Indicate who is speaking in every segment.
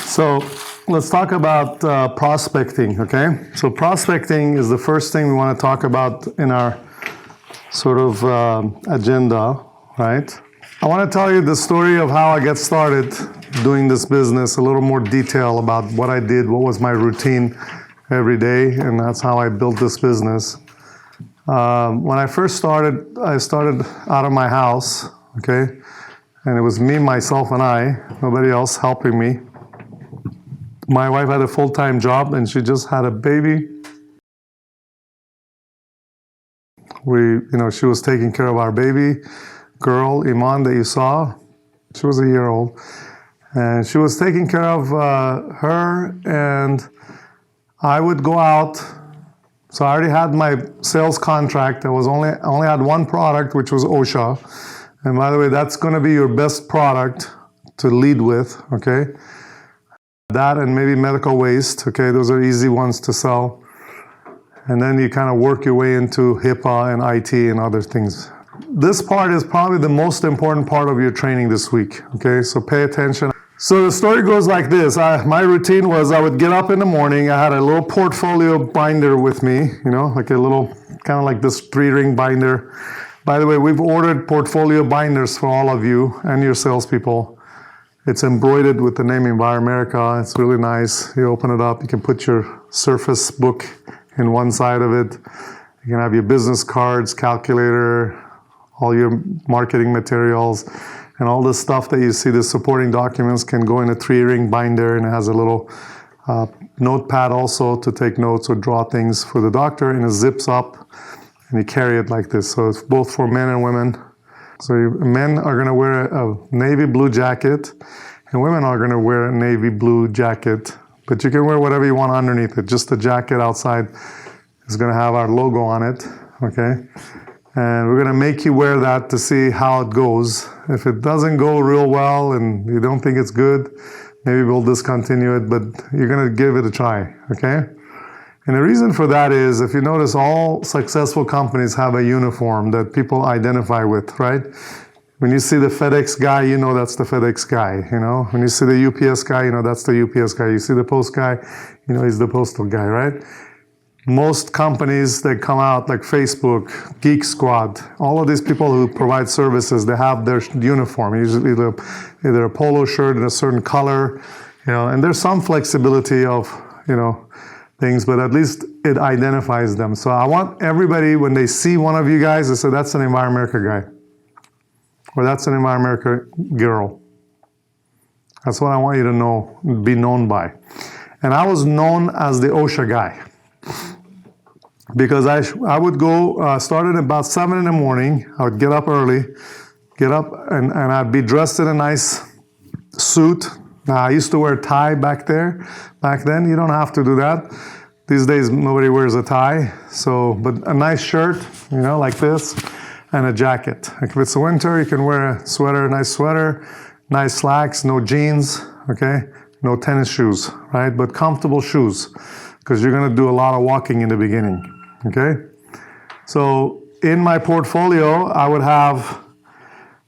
Speaker 1: So let's talk about prospecting, okay? So prospecting is the first thing we want to talk about in our sort of agenda, right? I want to tell you the story of how I got started doing this business, a little more detail about what I did, what was my routine every day, and that's how I built this business. When I first started, I started out of my house, okay? And it was me, myself, and I, nobody else helping me. My wife had a full-time job, and she just had a baby. She was taking care of our baby girl, Iman, that you saw. She was a year old. And she was taking care of her, and I would go out. So I already had my sales contract. I only had one product, which was OSHA. And by the way, that's going to be your best product to lead with, okay? That and maybe medical waste, okay? Those are easy ones to sell. And then you kind of work your way into HIPAA and IT and other things. This part is probably the most important part of your training this week, okay? So pay attention. So the story goes like this. My routine was I would get up in the morning. I had a little portfolio binder with me, like a little, kind of like this 3-ring binder. By the way, we've ordered portfolio binders for all of you and your salespeople. It's embroidered with the name Enviromerica. It's really nice. You open it up, you can put your Surface book in one side of it. You can have your business cards, calculator, all your marketing materials, and all the stuff that you see, the supporting documents can go in a 3-ring binder, and it has a little notepad also to take notes or draw things for the doctor, and it zips up, and you carry it like this. So it's both for men and women. So men are going to wear a navy blue jacket, and women are going to wear a navy blue jacket. But you can wear whatever you want underneath it. Just the jacket outside is going to have our logo on it, okay? And we're going to make you wear that to see how it goes. If it doesn't go real well and you don't think it's good, maybe we'll discontinue it, but you're going to give it a try, okay? And the reason for that is, if you notice, all successful companies have a uniform that people identify with, right? When you see the FedEx guy, you know that's the FedEx guy, When you see the UPS guy, you know that's the UPS guy. You see the post guy, you know he's the postal guy, right? Most companies that come out, like Facebook, Geek Squad, all of these people who provide services, they have their uniform, usually either a polo shirt in a certain color, and there's some flexibility of, things, but at least it identifies them. So I want everybody, when they see one of you guys, they say, that's an Enviromerica guy, or that's an Enviromerica girl. That's what I want you to know, be known by. And I was known as the OSHA guy, because I would go, start at about 7 in the morning. I would get up early, and I'd be dressed in a nice suit. Now, I used to wear a tie back then. You don't have to do that. These days, nobody wears a tie. But a nice shirt, like this, and a jacket. Like if it's winter, you can wear a sweater, a nice sweater, nice slacks, no jeans, okay? No tennis shoes, right? But comfortable shoes, because you're going to do a lot of walking in the beginning, okay? So in my portfolio, I would have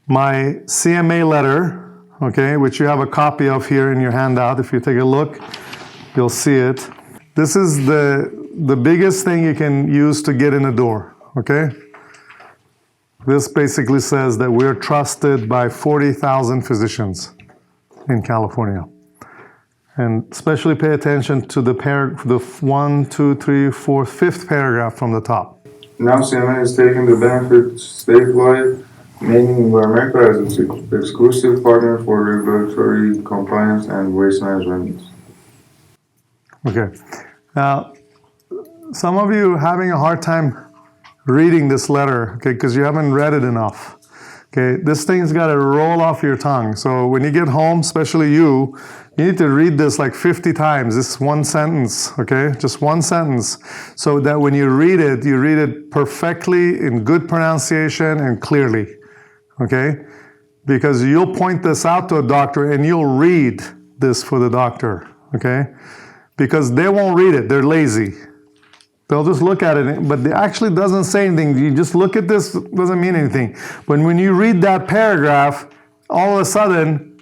Speaker 1: my CMA letter, okay, which you have a copy of here in your handout. If you take a look, you'll see it. This is the biggest thing you can use to get in the door, okay? This basically says that we're trusted by 40,000 physicians in California. And especially pay attention to the 1, 2, 3, 4, 5th paragraph from the top.
Speaker 2: Now CMA is taking the benefits statewide, naming Enviromerica as its exclusive partner for regulatory compliance and waste management.
Speaker 1: Okay. Now, some of you are having a hard time reading this letter, okay, because you haven't read it enough. Okay, this thing's got to roll off your tongue. So when you get home, especially you need to read this like 50 times. This one sentence, okay? Just one sentence. So that when you read it perfectly, in good pronunciation and clearly, okay? Because you'll point this out to a doctor and you'll read this for the doctor, okay? Because they won't read it, they're lazy. They'll just look at it, but it actually doesn't say anything. You just look at this, doesn't mean anything. But when you read that paragraph, all of a sudden,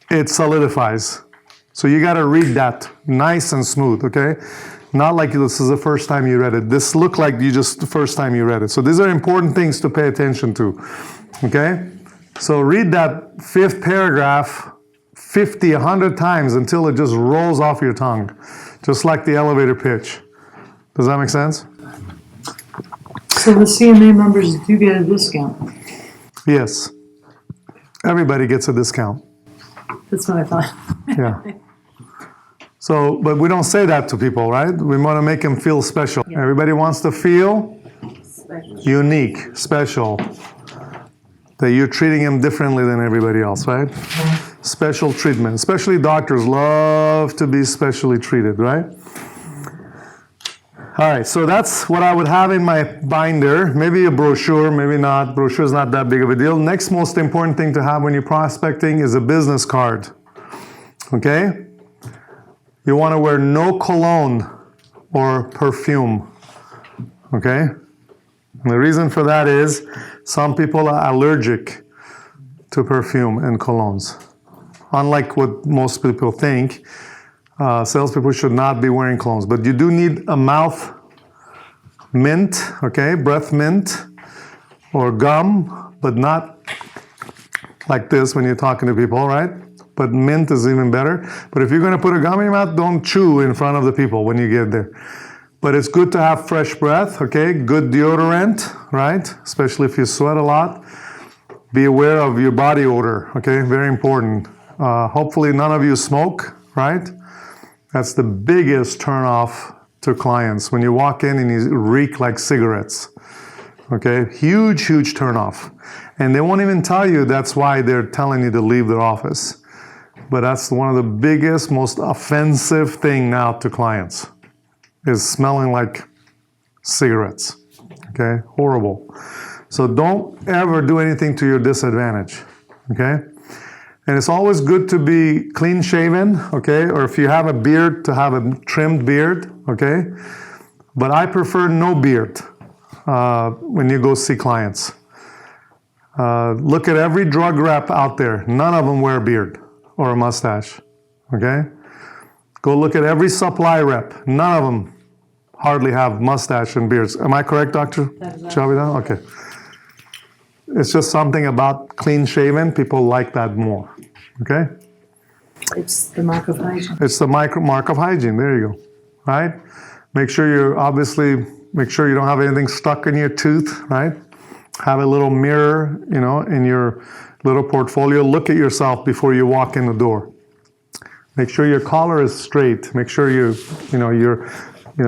Speaker 1: it solidifies. So you got to read that nice and smooth, okay? Not like this is the first time you read it. This looked like you just the first time you read it. So these are important things to pay attention to, okay? So read that 5th paragraph 50, 100 times until it just rolls off your tongue, just like the elevator pitch. Does that make sense?
Speaker 3: So the CMA members do get a discount.
Speaker 1: Yes. Everybody gets a discount.
Speaker 3: That's what I thought.
Speaker 1: Yeah. So, but we don't say that to people, right? We want to make them feel special.
Speaker 3: Yeah.
Speaker 1: Everybody wants to feel unique, special. That you're treating them differently than everybody else, right? Special treatment. Especially doctors love to be specially treated, right? All right, so that's what I would have in my binder. Maybe a brochure, maybe not. Brochure is not that big of a deal. Next most important thing to have when you're prospecting is a business card. Okay? You want to wear no cologne or perfume. Okay? And the reason for that is some people are allergic to perfume and colognes. Unlike what most people think, salespeople should not be wearing colognes. But you do need a mouth mint, okay, breath mint, or gum, but not like this when you're talking to people, right? But mint is even better. But if you're going to put a gum in your mouth, don't chew in front of the people when you get there. But it's good to have fresh breath, okay? Good deodorant, right? Especially if you sweat a lot. Be aware of your body odor, okay? Very important. Hopefully none of you smoke, right? That's the biggest turnoff to clients. When you walk in and you reek like cigarettes, okay? Huge, huge turnoff. And they won't even tell you that's why they're telling you to leave their office. But that's one of the biggest, most offensive thing now to clients. Is smelling like cigarettes, okay? Horrible. So don't ever do anything to your disadvantage, okay? And it's always good to be clean shaven, okay? Or if you have a beard, to have a trimmed beard, okay? But I prefer no beard when you go see clients. Look at every drug rep out there. None of them wear a beard or a mustache, okay? Go look at every supply rep. None of them hardly have mustache and beards. Am I correct, Dr. Chavida? Okay. It's just something about clean shaven. People like that more. Okay?
Speaker 3: It's the mark of hygiene.
Speaker 1: It's the mark of hygiene. There you go. Right? Make sure make sure you don't have anything stuck in your tooth, right? Have a little mirror, in your little portfolio. Look at yourself before you walk in the door. Make sure your collar is straight. Make sure your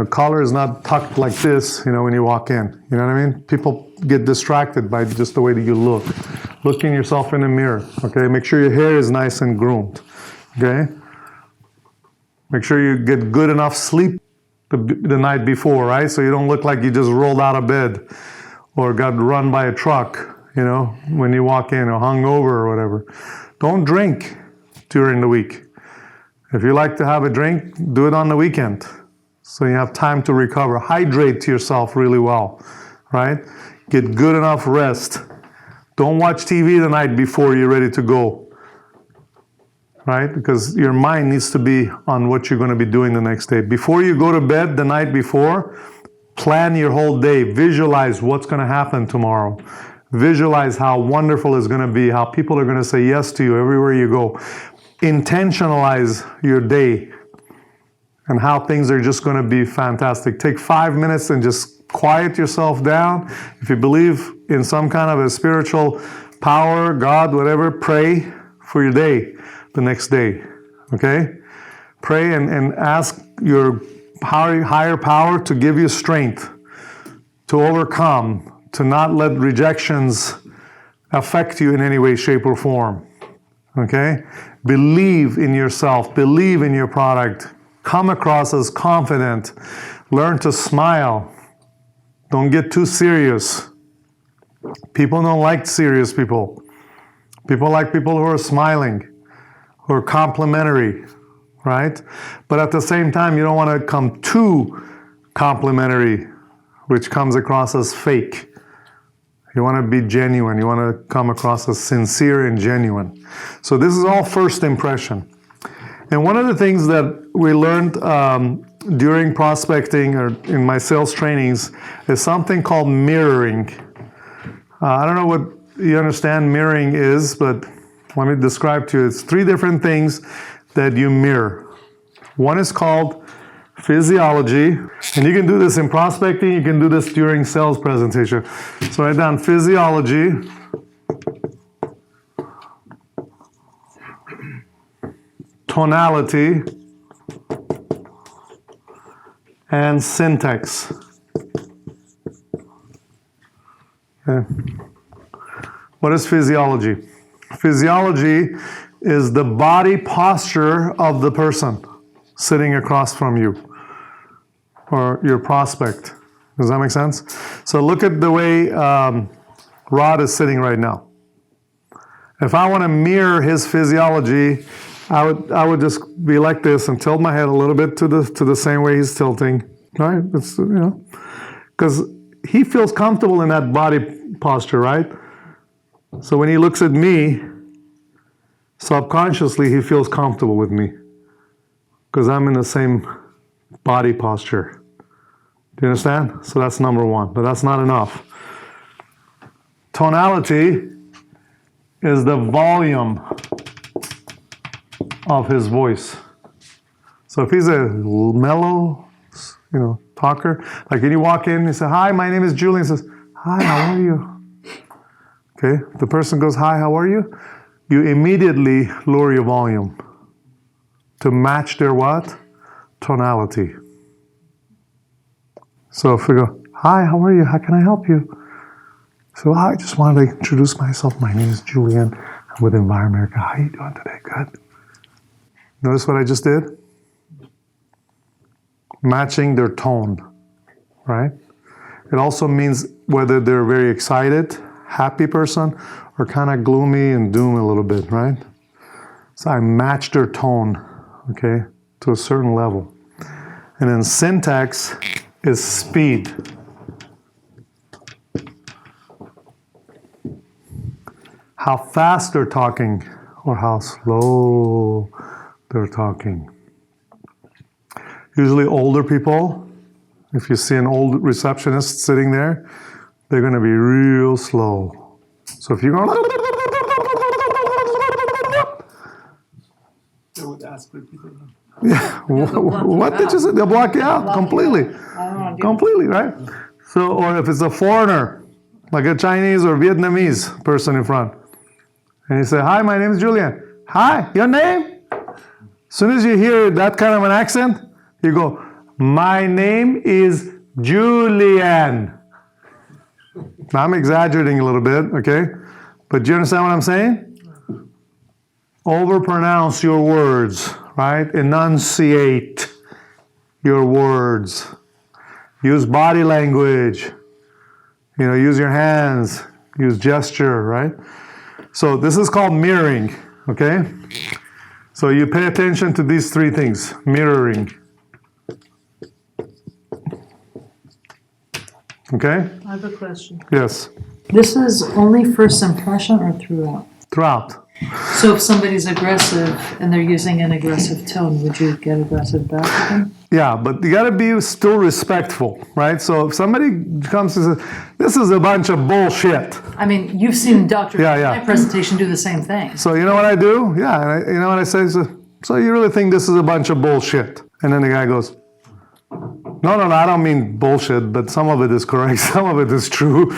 Speaker 1: collar is not tucked like this, when you walk in. You know what I mean? People get distracted by just the way that you look. Looking yourself in the mirror, okay? Make sure your hair is nice and groomed, okay? Make sure you get good enough sleep the night before, right? So you don't look like you just rolled out of bed or got run by a truck, when you walk in, or hungover or whatever. Don't drink during the week. If you like to have a drink, do it on the weekend. So you have time to recover. Hydrate yourself really well, right? Get good enough rest. Don't watch TV the night before you're ready to go, right? Because your mind needs to be on what you're going to be doing the next day. Before you go to bed the night before, plan your whole day. Visualize what's going to happen tomorrow. Visualize how wonderful it's going to be, how people are going to say yes to you everywhere you go. Intentionalize your day and how things are just going to be fantastic. Take 5 minutes and just quiet yourself down. If you believe in some kind of a spiritual power, God, whatever, pray for your day the next day, okay? Pray and ask your higher power to give you strength to overcome, to not let rejections affect you in any way, shape, or form, okay? Believe in yourself. Believe in your product. Come across as confident. Learn to smile. Don't get too serious. People don't like serious people. People like people who are smiling, who are complimentary, right? But at the same time, you don't want to come too complimentary, which comes across as fake. You want to be genuine. You want to come across as sincere and genuine. So this is all first impression. And one of the things that we learned during prospecting or in my sales trainings is something called mirroring. I don't know what you understand mirroring is, but let me describe to you. It's 3 different things that you mirror. One is called physiology, and you can do this in prospecting, you can do this during sales presentation. So write down physiology, tonality, and syntax. Okay. What is physiology? Physiology is the body posture of the person sitting across from you or your prospect. Does that make sense? So look at the way Rod is sitting right now. If I want to mirror his physiology, I would just be like this and tilt my head a little bit to the same way he's tilting, right? It's, because he feels comfortable in that body posture, right? So when he looks at me, subconsciously he feels comfortable with me because I'm in the same body posture. Do you understand? So that's number 1, but that's not enough. Tonality is the volume of his voice. So if he's a mellow, talker, like when you walk in, you say, "Hi, my name is Julian." He says, "Hi, how are you?" Okay, the person goes, "Hi, how are you?" You immediately lower your volume to match their what? Tonality. So if we go, "Hi, how are you? How can I help you?" So I just wanted to introduce myself. My name is Julian. I'm with Environmerica. How are you doing today? Good. Notice what I just did? Matching their tone, right? It also means whether they're very excited, happy person, or kind of gloomy and doom a little bit, right? So I match their tone, okay, to a certain level. And then syntax is speed. How fast they're talking or how slow they're talking. Usually older people, if you see an old receptionist sitting there, they're going to be real slow. So if you're going,
Speaker 4: They would ask repeatedly.
Speaker 1: yeah, what did you say? They'll block you out completely, completely, right? So, or if it's a foreigner, like a Chinese or Vietnamese person in front, and you say, "Hi, my name is Julian." "Hi, your name?" As soon as you hear that kind of an accent, you go, "My name is Julian." Now, I'm exaggerating a little bit, okay? But do you understand what I'm saying? Overpronounce your words, right? Enunciate your words. Use body language. Use your hands. Use gesture, right? So this is called mirroring, okay? So you pay attention to these 3 things. Mirroring. Okay?
Speaker 3: I have a question.
Speaker 1: Yes.
Speaker 3: This is only first impression or throughout?
Speaker 1: Throughout.
Speaker 3: So if somebody's aggressive and they're using an aggressive tone, would you get aggressive back at them?
Speaker 1: Yeah, but you got to be still respectful, right? So if somebody comes and says, "This is a bunch of bullshit."
Speaker 3: I mean, you've seen doctors
Speaker 1: Yeah,
Speaker 3: in
Speaker 1: yeah.
Speaker 3: my presentation do the same thing.
Speaker 1: So you know what I do? Yeah, and you know what I say? So you really think this is a bunch of bullshit? And then the guy goes, No, I don't mean bullshit, but some of it is correct. Some of it is true.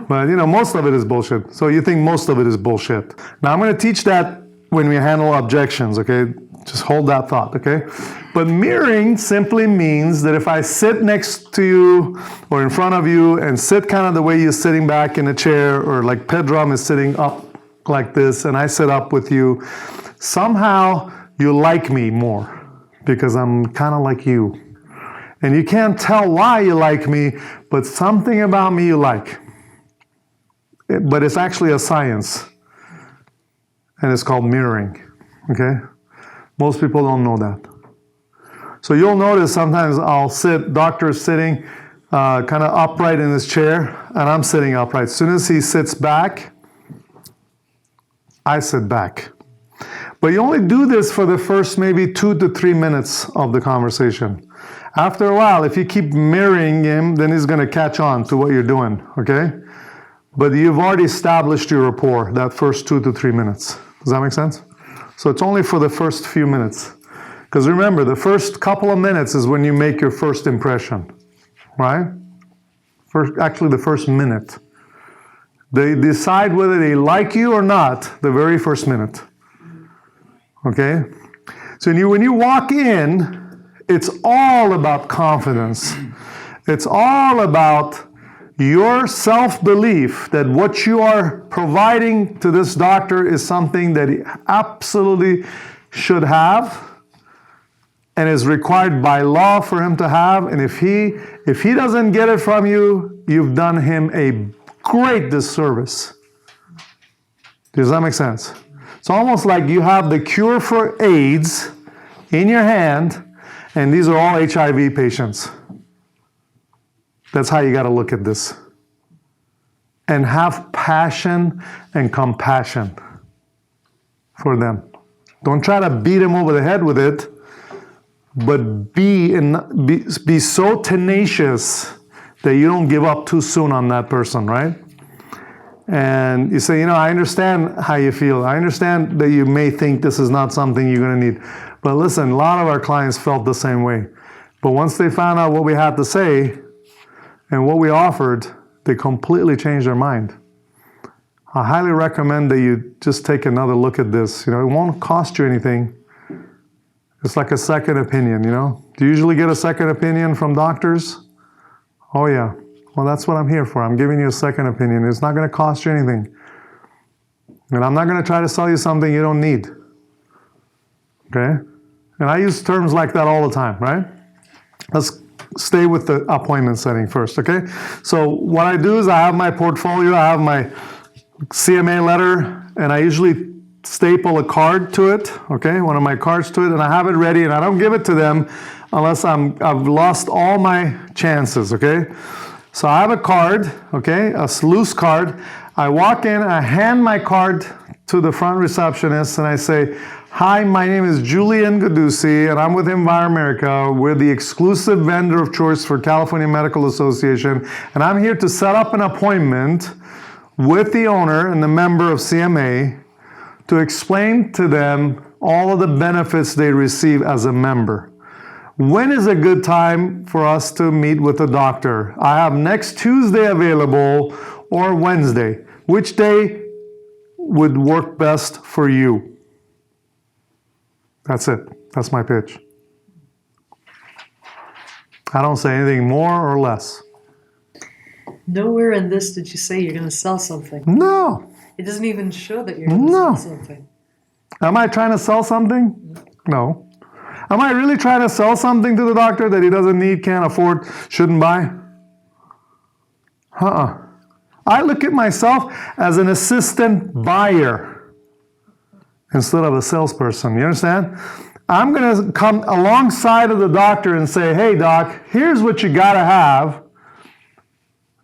Speaker 1: But, most of it is bullshit. So you think most of it is bullshit. Now, I'm going to teach that when we handle objections, okay? Just hold that thought, okay? But mirroring simply means that if I sit next to you or in front of you and sit kind of the way you're sitting back in a chair, or like Pedram is sitting up like this and I sit up with you, somehow you like me more because I'm kind of like you. And you can't tell why you like me, but something about me you like. But it's actually a science. And it's called mirroring, okay? Most people don't know that. So you'll notice sometimes I'll sit, doctor's sitting kind of upright in his chair, and I'm sitting upright. As soon as he sits back, I sit back. But you only do this for the first maybe 2 to 3 minutes of the conversation. After a while, if you keep mirroring him, then he's going to catch on to what you're doing, okay? But you've already established your rapport that first 2 to 3 minutes. Does that make sense? So it's only for the first few minutes. Because remember, the first couple of minutes is when you make your first impression, right? Actually, the first minute. They decide whether they like you or not the very first minute. Okay? So when you walk in, it's all about confidence. It's all about your self-belief that what you are providing to this doctor is something that he absolutely should have and is required by law for him to have. And if he doesn't get it from you, you've done him a great disservice. Does that make sense? It's almost like you have the cure for AIDS in your hand, and these are all HIV patients. That's how you got to look at this. And have passion and compassion for them. Don't try to beat them over the head with it, but be so tenacious that you don't give up too soon on that person, right? And you say, I understand how you feel. I understand that you may think this is not something you're going to need. But listen, a lot of our clients felt the same way. But once they found out what we had to say and what we offered, they completely changed their mind. I highly recommend that you just take another look at this. It won't cost you anything. It's like a second opinion, Do you usually get a second opinion from doctors? Oh, yeah. Well, that's what I'm here for. I'm giving you a second opinion. It's not going to cost you anything. And I'm not going to try to sell you something you don't need. Okay? And I use terms like that all the time, right? Let's stay with the appointment setting first, okay? So what I do is I have my portfolio, I have my CMA letter, and I usually staple a card to it, okay? One of my cards to it, and I have it ready, and I don't give it to them unless I've lost all my chances, okay? So I have a card, okay, a loose card. I walk in, I hand my card to the front receptionist, and I say, "Hi, my name is Julian Gadusi, and I'm with Enviramerica. We're the exclusive vendor of choice for California Medical Association, and I'm here to set up an appointment with the owner and the member of CMA to explain to them all of the benefits they receive as a member. When is a good time for us to meet with the doctor? I have next Tuesday available or Wednesday. Which day would work best for you?" That's it. That's my pitch. I don't say anything more or less.
Speaker 3: Nowhere in this did you say you're going to sell something.
Speaker 1: No.
Speaker 3: It doesn't even show that you're going to sell something.
Speaker 1: Am I trying to sell something? No. Am I really trying to sell something to the doctor that he doesn't need, can't afford, shouldn't buy? I look at myself as an assistant buyer instead of a salesperson. You understand? I'm going to come alongside of the doctor and say, "Hey, doc, here's what you got to have.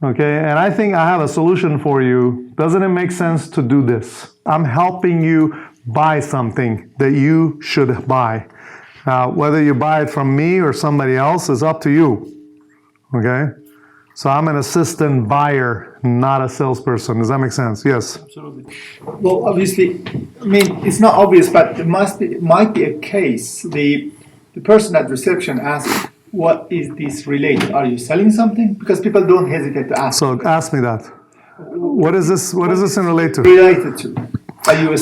Speaker 1: Okay, and I think I have a solution for you. Doesn't it make sense to do this? I'm helping you buy something that you should buy. Whether you buy it from me or somebody else is up to you." Okay? So I'm an assistant buyer, not a salesperson. Does that make sense? Yes.
Speaker 4: Absolutely. Well, obviously, it's not obvious, but there might be a case. The person at reception asks, "What is this related? Are you selling something?" Because people don't hesitate to ask.
Speaker 1: So ask me that. What is this? What is this in relate to?
Speaker 4: Related to? Are you a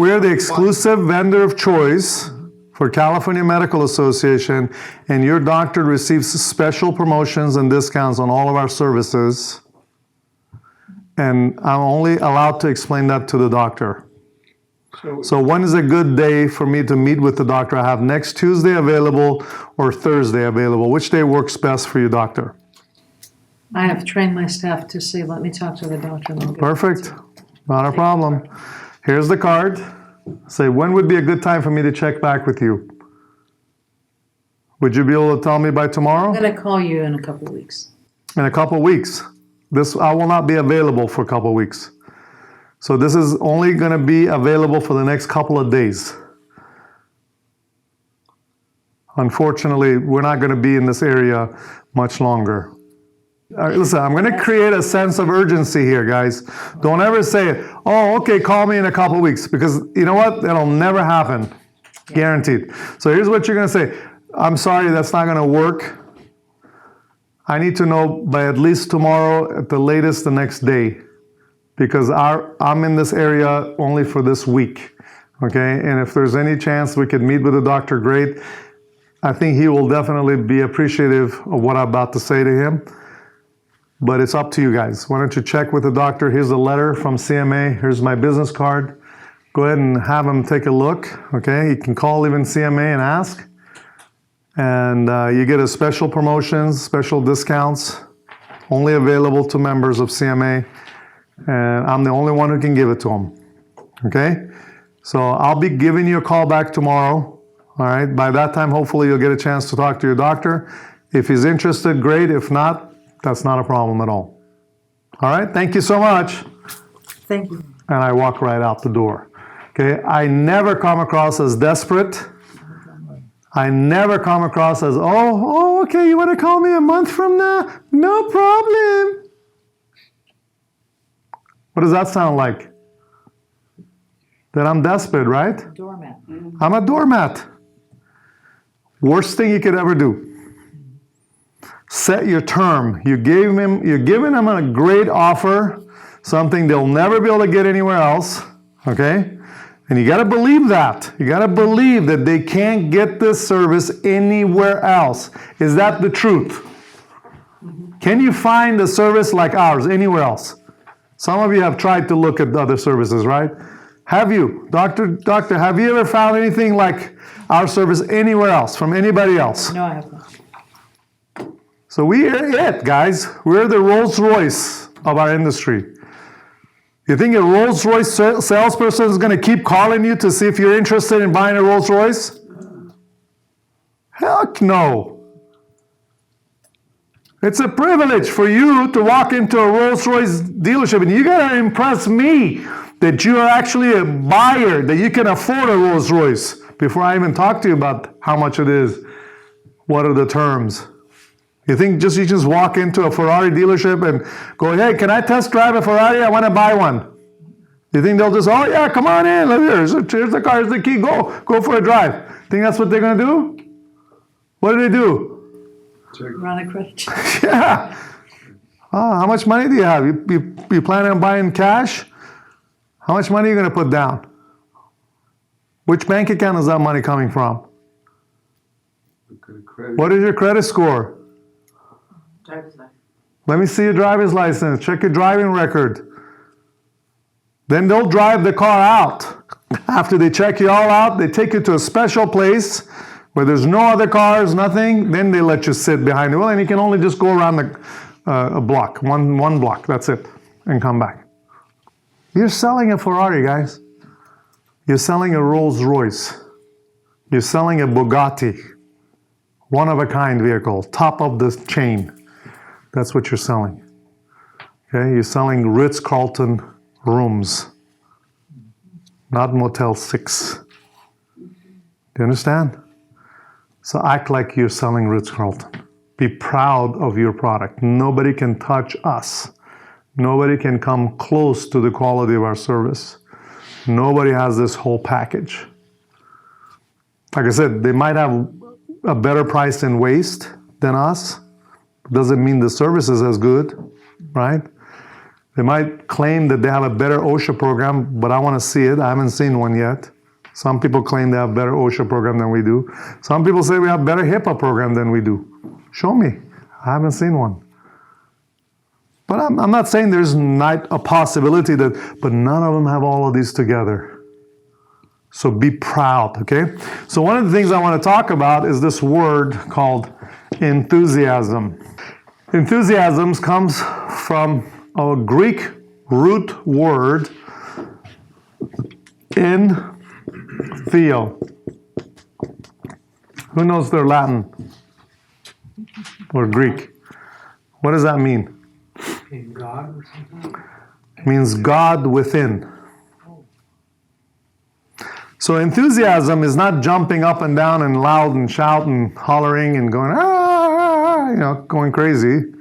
Speaker 1: We're the exclusive vendor of choice for California Medical Association, and your doctor receives special promotions and discounts on all of our services. And I'm only allowed to explain that to the doctor. So when is a good day for me to meet with the doctor? I have next Tuesday available or Thursday available. Which day works best for you, doctor?
Speaker 3: I have trained my staff to say, "Let me talk to the doctor." And I'll get
Speaker 1: Perfect. Not a problem. Here's the card. Say, when would be a good time for me to check back with you? Would you be able to tell me by tomorrow?
Speaker 3: I'm going to call you in a couple of weeks.
Speaker 1: In a couple of weeks. I will not be available for a couple of weeks. So this is only going to be available for the next couple of days. unfortunately, we're not going to be in this area much longer. Listen, I'm going to create a sense of urgency here, guys. Don't ever say, oh, okay, call me in a couple weeks, because you know what? That'll never happen. Guaranteed. So here's what you're going to say. I'm sorry, that's not going to work. I need to know by at least tomorrow, at the latest the next day, because I'm in this area only for this week. Okay, and if there's any chance we could meet with the doctor, great. I think he will definitely be appreciative of what I'm about to say to him. But it's up to you guys. Why don't you check with the doctor? Here's a letter from CMA. Here's my business card. Go ahead and have him take a look. Okay, you can call even CMA and ask. And you get a special promotions, special discounts, only available to members of CMA. And I'm the only one who can give it to them. Okay? So I'll be giving you a call back tomorrow. All right? By that time, hopefully you'll get a chance to talk to your doctor. If he's interested, great. If not, that's not a problem at all. All right? Thank you so much.
Speaker 3: Thank you.
Speaker 1: And I walk right out the door. Okay? I never come across as desperate. I never come across as, oh, okay, you want to call me a month from now? No problem. What does that sound like? That I'm desperate, right?
Speaker 3: Doormat.
Speaker 1: I'm a doormat. Worst thing you could ever do. Set your term. You're giving them a great offer, something they'll never be able to get anywhere else, okay? And you got to believe that. You got to believe that they can't get this service anywhere else. Is that the truth? Can you find a service like ours anywhere else? Some of you have tried to look at other services, right? Have you? Doctor, have you ever found anything like our service anywhere else, from anybody else?
Speaker 3: No, I haven't.
Speaker 1: So we are it, guys. We're the Rolls Royce of our industry. You think a Rolls Royce salesperson is going to keep calling you to see if you're interested in buying a Rolls Royce? Heck no. It's a privilege for you to walk into a Rolls Royce dealership, and you got to impress me that you are actually a buyer, that you can afford a Rolls Royce before I even talk to you about how much it is, what are the terms. You think you just walk into a Ferrari dealership and go, hey, can I test drive a Ferrari? I want to buy one. You think they'll just, oh yeah, come on in. Here's the car, here's the key, go for a drive. Think that's what they're going to do? What do?
Speaker 3: Run a credit check.
Speaker 1: Yeah. How much money do you have? You planning on buying cash? How much money are you going to put down? Which bank account is that money coming from? What is your credit score?
Speaker 3: Driver's license.
Speaker 1: Let me see your driver's license. Check your driving record. Then they'll drive the car out. After they check you all out, they take you to a special place where there's no other cars, nothing. Then they let you sit behind the wheel, and you can only just go around a block, one block. That's it, and come back. You're selling a Ferrari, guys. You're selling a Rolls Royce. You're selling a Bugatti. One-of-a-kind vehicle, top of the chain. That's what you're selling. Okay, you're selling Ritz-Carlton rooms, not Motel 6. Do you understand? So act like you're selling Ritz-Carlton. Be proud of your product. Nobody can touch us. Nobody can come close to the quality of our service. Nobody has this whole package. Like I said, they might have a better price in waste than us. Doesn't mean the service is as good, right? They might claim that they have a better OSHA program, but I want to see it. I haven't seen one yet. Some people claim they have better OSHA program than we do. Some people say we have better HIPAA program than we do. Show me. I haven't seen one. But I'm not saying there's not a possibility but none of them have all of these together. So be proud, okay? So one of the things I want to talk about is this word called enthusiasm. Enthusiasm comes from a Greek root word, in theo. Who knows their Latin or Greek? What does that mean?
Speaker 5: In God or something?
Speaker 1: It means God within. So enthusiasm is not jumping up and down and loud and shouting, hollering and going, going crazy.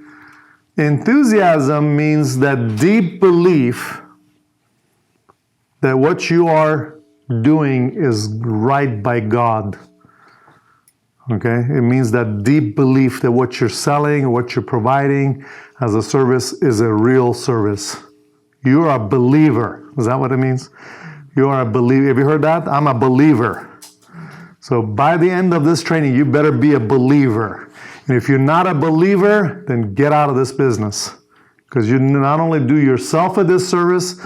Speaker 1: Enthusiasm means that deep belief that what you are doing is right by God. Okay? It means that deep belief that what you're selling, what you're providing as a service is a real service. You're a believer. Is that what it means? You are a believer. Have you heard that? I'm a believer. So by the end of this training, you better be a believer. And if you're not a believer, then get out of this business. Because you not only do yourself a disservice,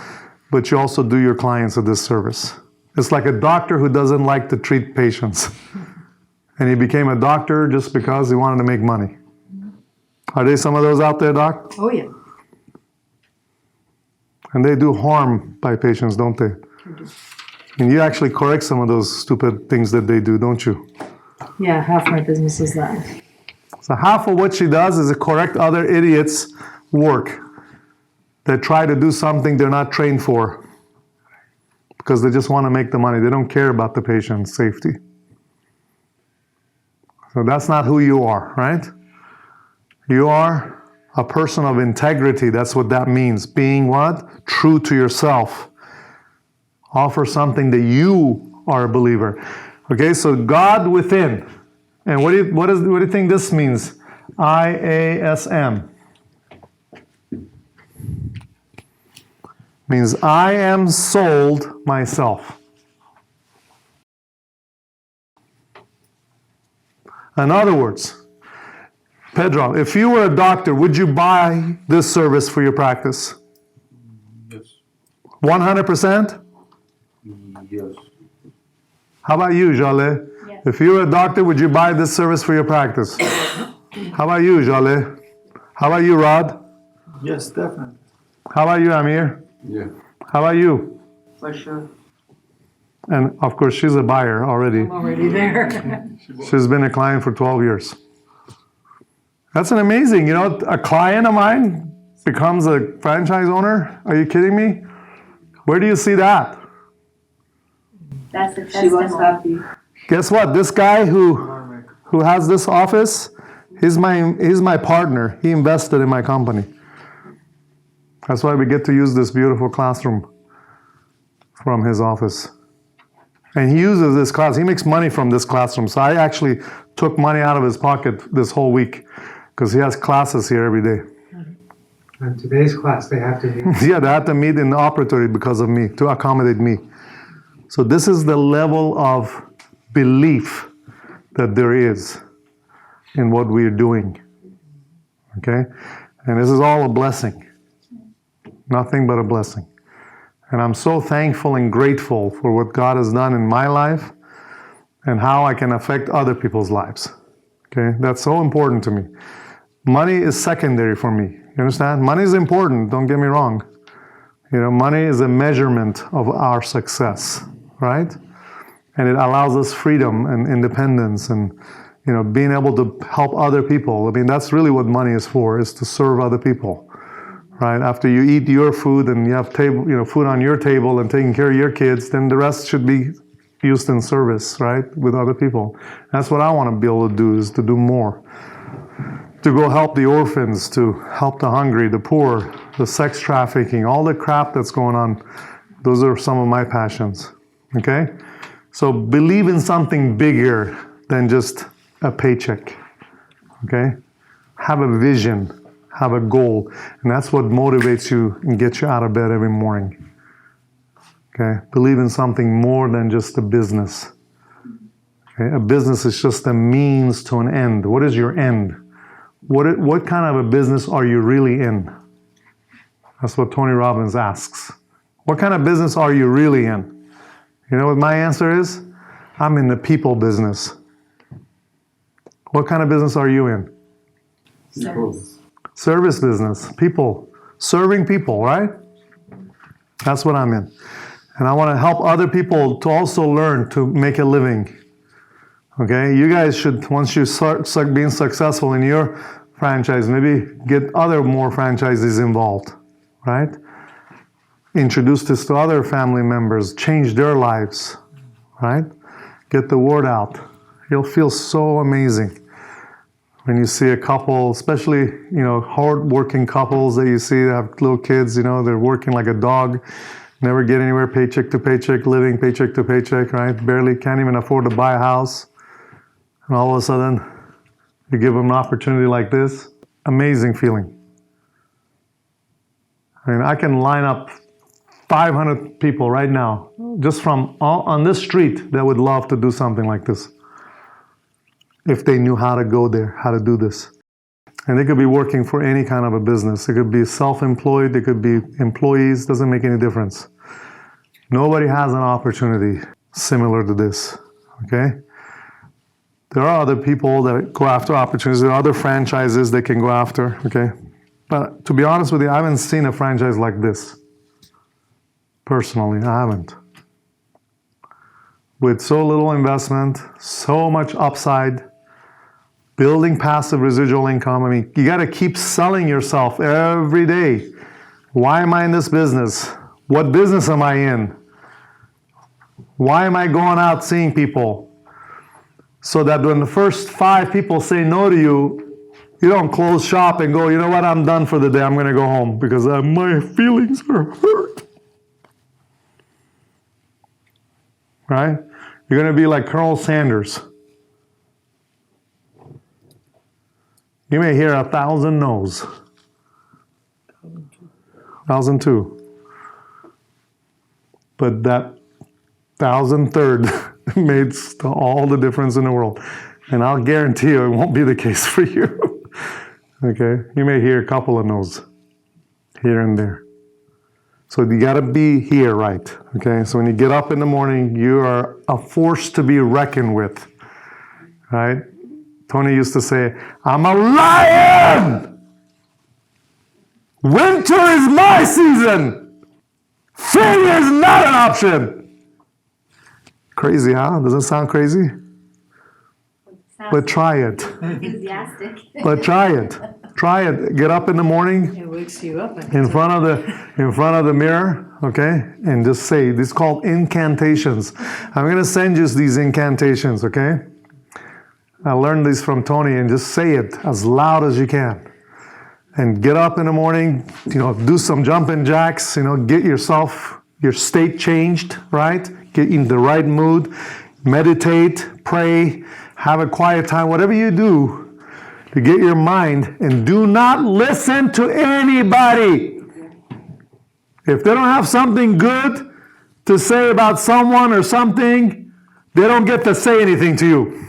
Speaker 1: but you also do your clients a disservice. It's like a doctor who doesn't like to treat patients. And he became a doctor just because he wanted to make money. Are there some of those out there, Doc?
Speaker 3: Oh, yeah.
Speaker 1: And they do harm by patients, don't they? And you actually correct some of those stupid things that they do, don't you?
Speaker 3: Yeah, half my business is that.
Speaker 1: So half of what she does is to correct other idiots' work that try to do something they're not trained for because they just want to make the money. They don't care about the patient's safety. So that's not who you are, right? You are a person of integrity. That's what that means. Being what? True to yourself. Offer something that you are a believer. Okay, so God within. And what do you think this means? IASM. Means I am sold myself. In other words, Pedro, if you were a doctor, would you buy this service for your practice?
Speaker 2: Yes.
Speaker 1: 100%?
Speaker 2: Yes.
Speaker 1: How about you, Jale?
Speaker 6: Yes.
Speaker 1: If you were a doctor, would you buy this service for your practice? How about you, Jale? How about you, Rod?
Speaker 4: Yes, definitely.
Speaker 1: How about you, Amir?
Speaker 2: Yeah.
Speaker 1: How about you?
Speaker 5: For sure.
Speaker 1: And of course, she's a buyer already.
Speaker 3: I'm already there.
Speaker 1: She's been a client for 12 years. That's an amazing, a client of mine becomes a franchise owner? Are you kidding me? Where do you see that?
Speaker 6: That's a
Speaker 5: She was
Speaker 6: testimony.
Speaker 5: happy.
Speaker 1: Guess what? This guy who has this office, he's my partner. He invested in my company. That's why we get to use this beautiful classroom from his office. And he uses this class. He makes money from this classroom. So I actually took money out of his pocket this whole week because he has classes here every day.
Speaker 5: In today's class, they have to meet.
Speaker 1: Yeah, they had to meet in the operatory because of me, to accommodate me. So this is the level of belief that there is in what we're doing. Okay? And this is all a blessing. Nothing but a blessing. And I'm so thankful and grateful for what God has done in my life and how I can affect other people's lives. Okay? That's so important to me. Money is secondary for me. You understand? Money is important, don't get me wrong. Money is a measurement of our success, right? And it allows us freedom and independence and, being able to help other people. I mean, that's really what money is for, is to serve other people, right? After you eat your food and you have food on your table and taking care of your kids, then the rest should be used in service, right? With other people. That's what I want to be able to do, is to do more. To go help the orphans, to help the hungry, the poor, the sex trafficking, all the crap that's going on. Those are some of my passions, okay? So believe in something bigger than just a paycheck, okay? Have a vision, have a goal, and that's what motivates you and gets you out of bed every morning, okay? Believe in something more than just a business, okay? A business is just a means to an end. What is your end? What kind of a business are you really in? That's what Tony Robbins asks. What kind of business are you really in? You know what my answer is? I'm in the people business. What kind of business are you in?
Speaker 6: Service.
Speaker 1: Service business. People. Serving people, right? That's what I'm in. And I want to help other people to also learn to make a living. Okay? You guys should, once you start being successful in your franchise, maybe get more franchisees involved, right? Introduce this to other family members, change their lives, right? Get the word out. You'll feel so amazing when you see a couple, especially, hard-working couples that you see that have little kids, they're working like a dog, never get anywhere, paycheck to paycheck, living paycheck to paycheck, right? Barely can't even afford to buy a house. And all of a sudden, you give them an opportunity like this. Amazing feeling. I mean, I can line up 500 people right now, just from on this street, that would love to do something like this. If they knew how to go there, how to do this. And they could be working for any kind of a business. It could be self-employed, they could be employees, doesn't make any difference. Nobody has an opportunity similar to this, okay? There are other people that go after opportunities. There are other franchises they can go after, okay? But to be honest with you, I haven't seen a franchise like this. Personally, I haven't. With so little investment, so much upside, building passive residual income. I mean, you got to keep selling yourself every day. Why am I in this business? What business am I in? Why am I going out seeing people? So that when the first 5 people say no to you, you don't close shop and go, you know what, I'm done for the day, I'm going to go home because my feelings are hurt. Right? You're going to be like Colonel Sanders. You may hear 1,000 no's. 1,002. But that 1,003rd made all the difference in the world. And I'll guarantee you it won't be the case for you. Okay? You may hear a couple of no's here and there. So you got to be here, right? Okay? So when you get up in the morning, you are a force to be reckoned with. Right? Tony used to say, I'm a lion! Winter is my season! Failure is not an option! Crazy, huh? Doesn't sound crazy? But try it.
Speaker 6: Enthusiastic.
Speaker 1: But try it. Try it. Get up in the morning
Speaker 3: It wakes you up.
Speaker 1: in front of the mirror, okay? And just say, this is called incantations. I'm going to send you these incantations, okay? I learned these from Tony, and just say it as loud as you can. And get up in the morning, do some jumping jacks, get yourself, your state changed, right? Get in the right mood, meditate, pray, have a quiet time, whatever you do to get your mind, and do not listen to anybody. If they don't have something good to say about someone or something, they don't get to say anything to you.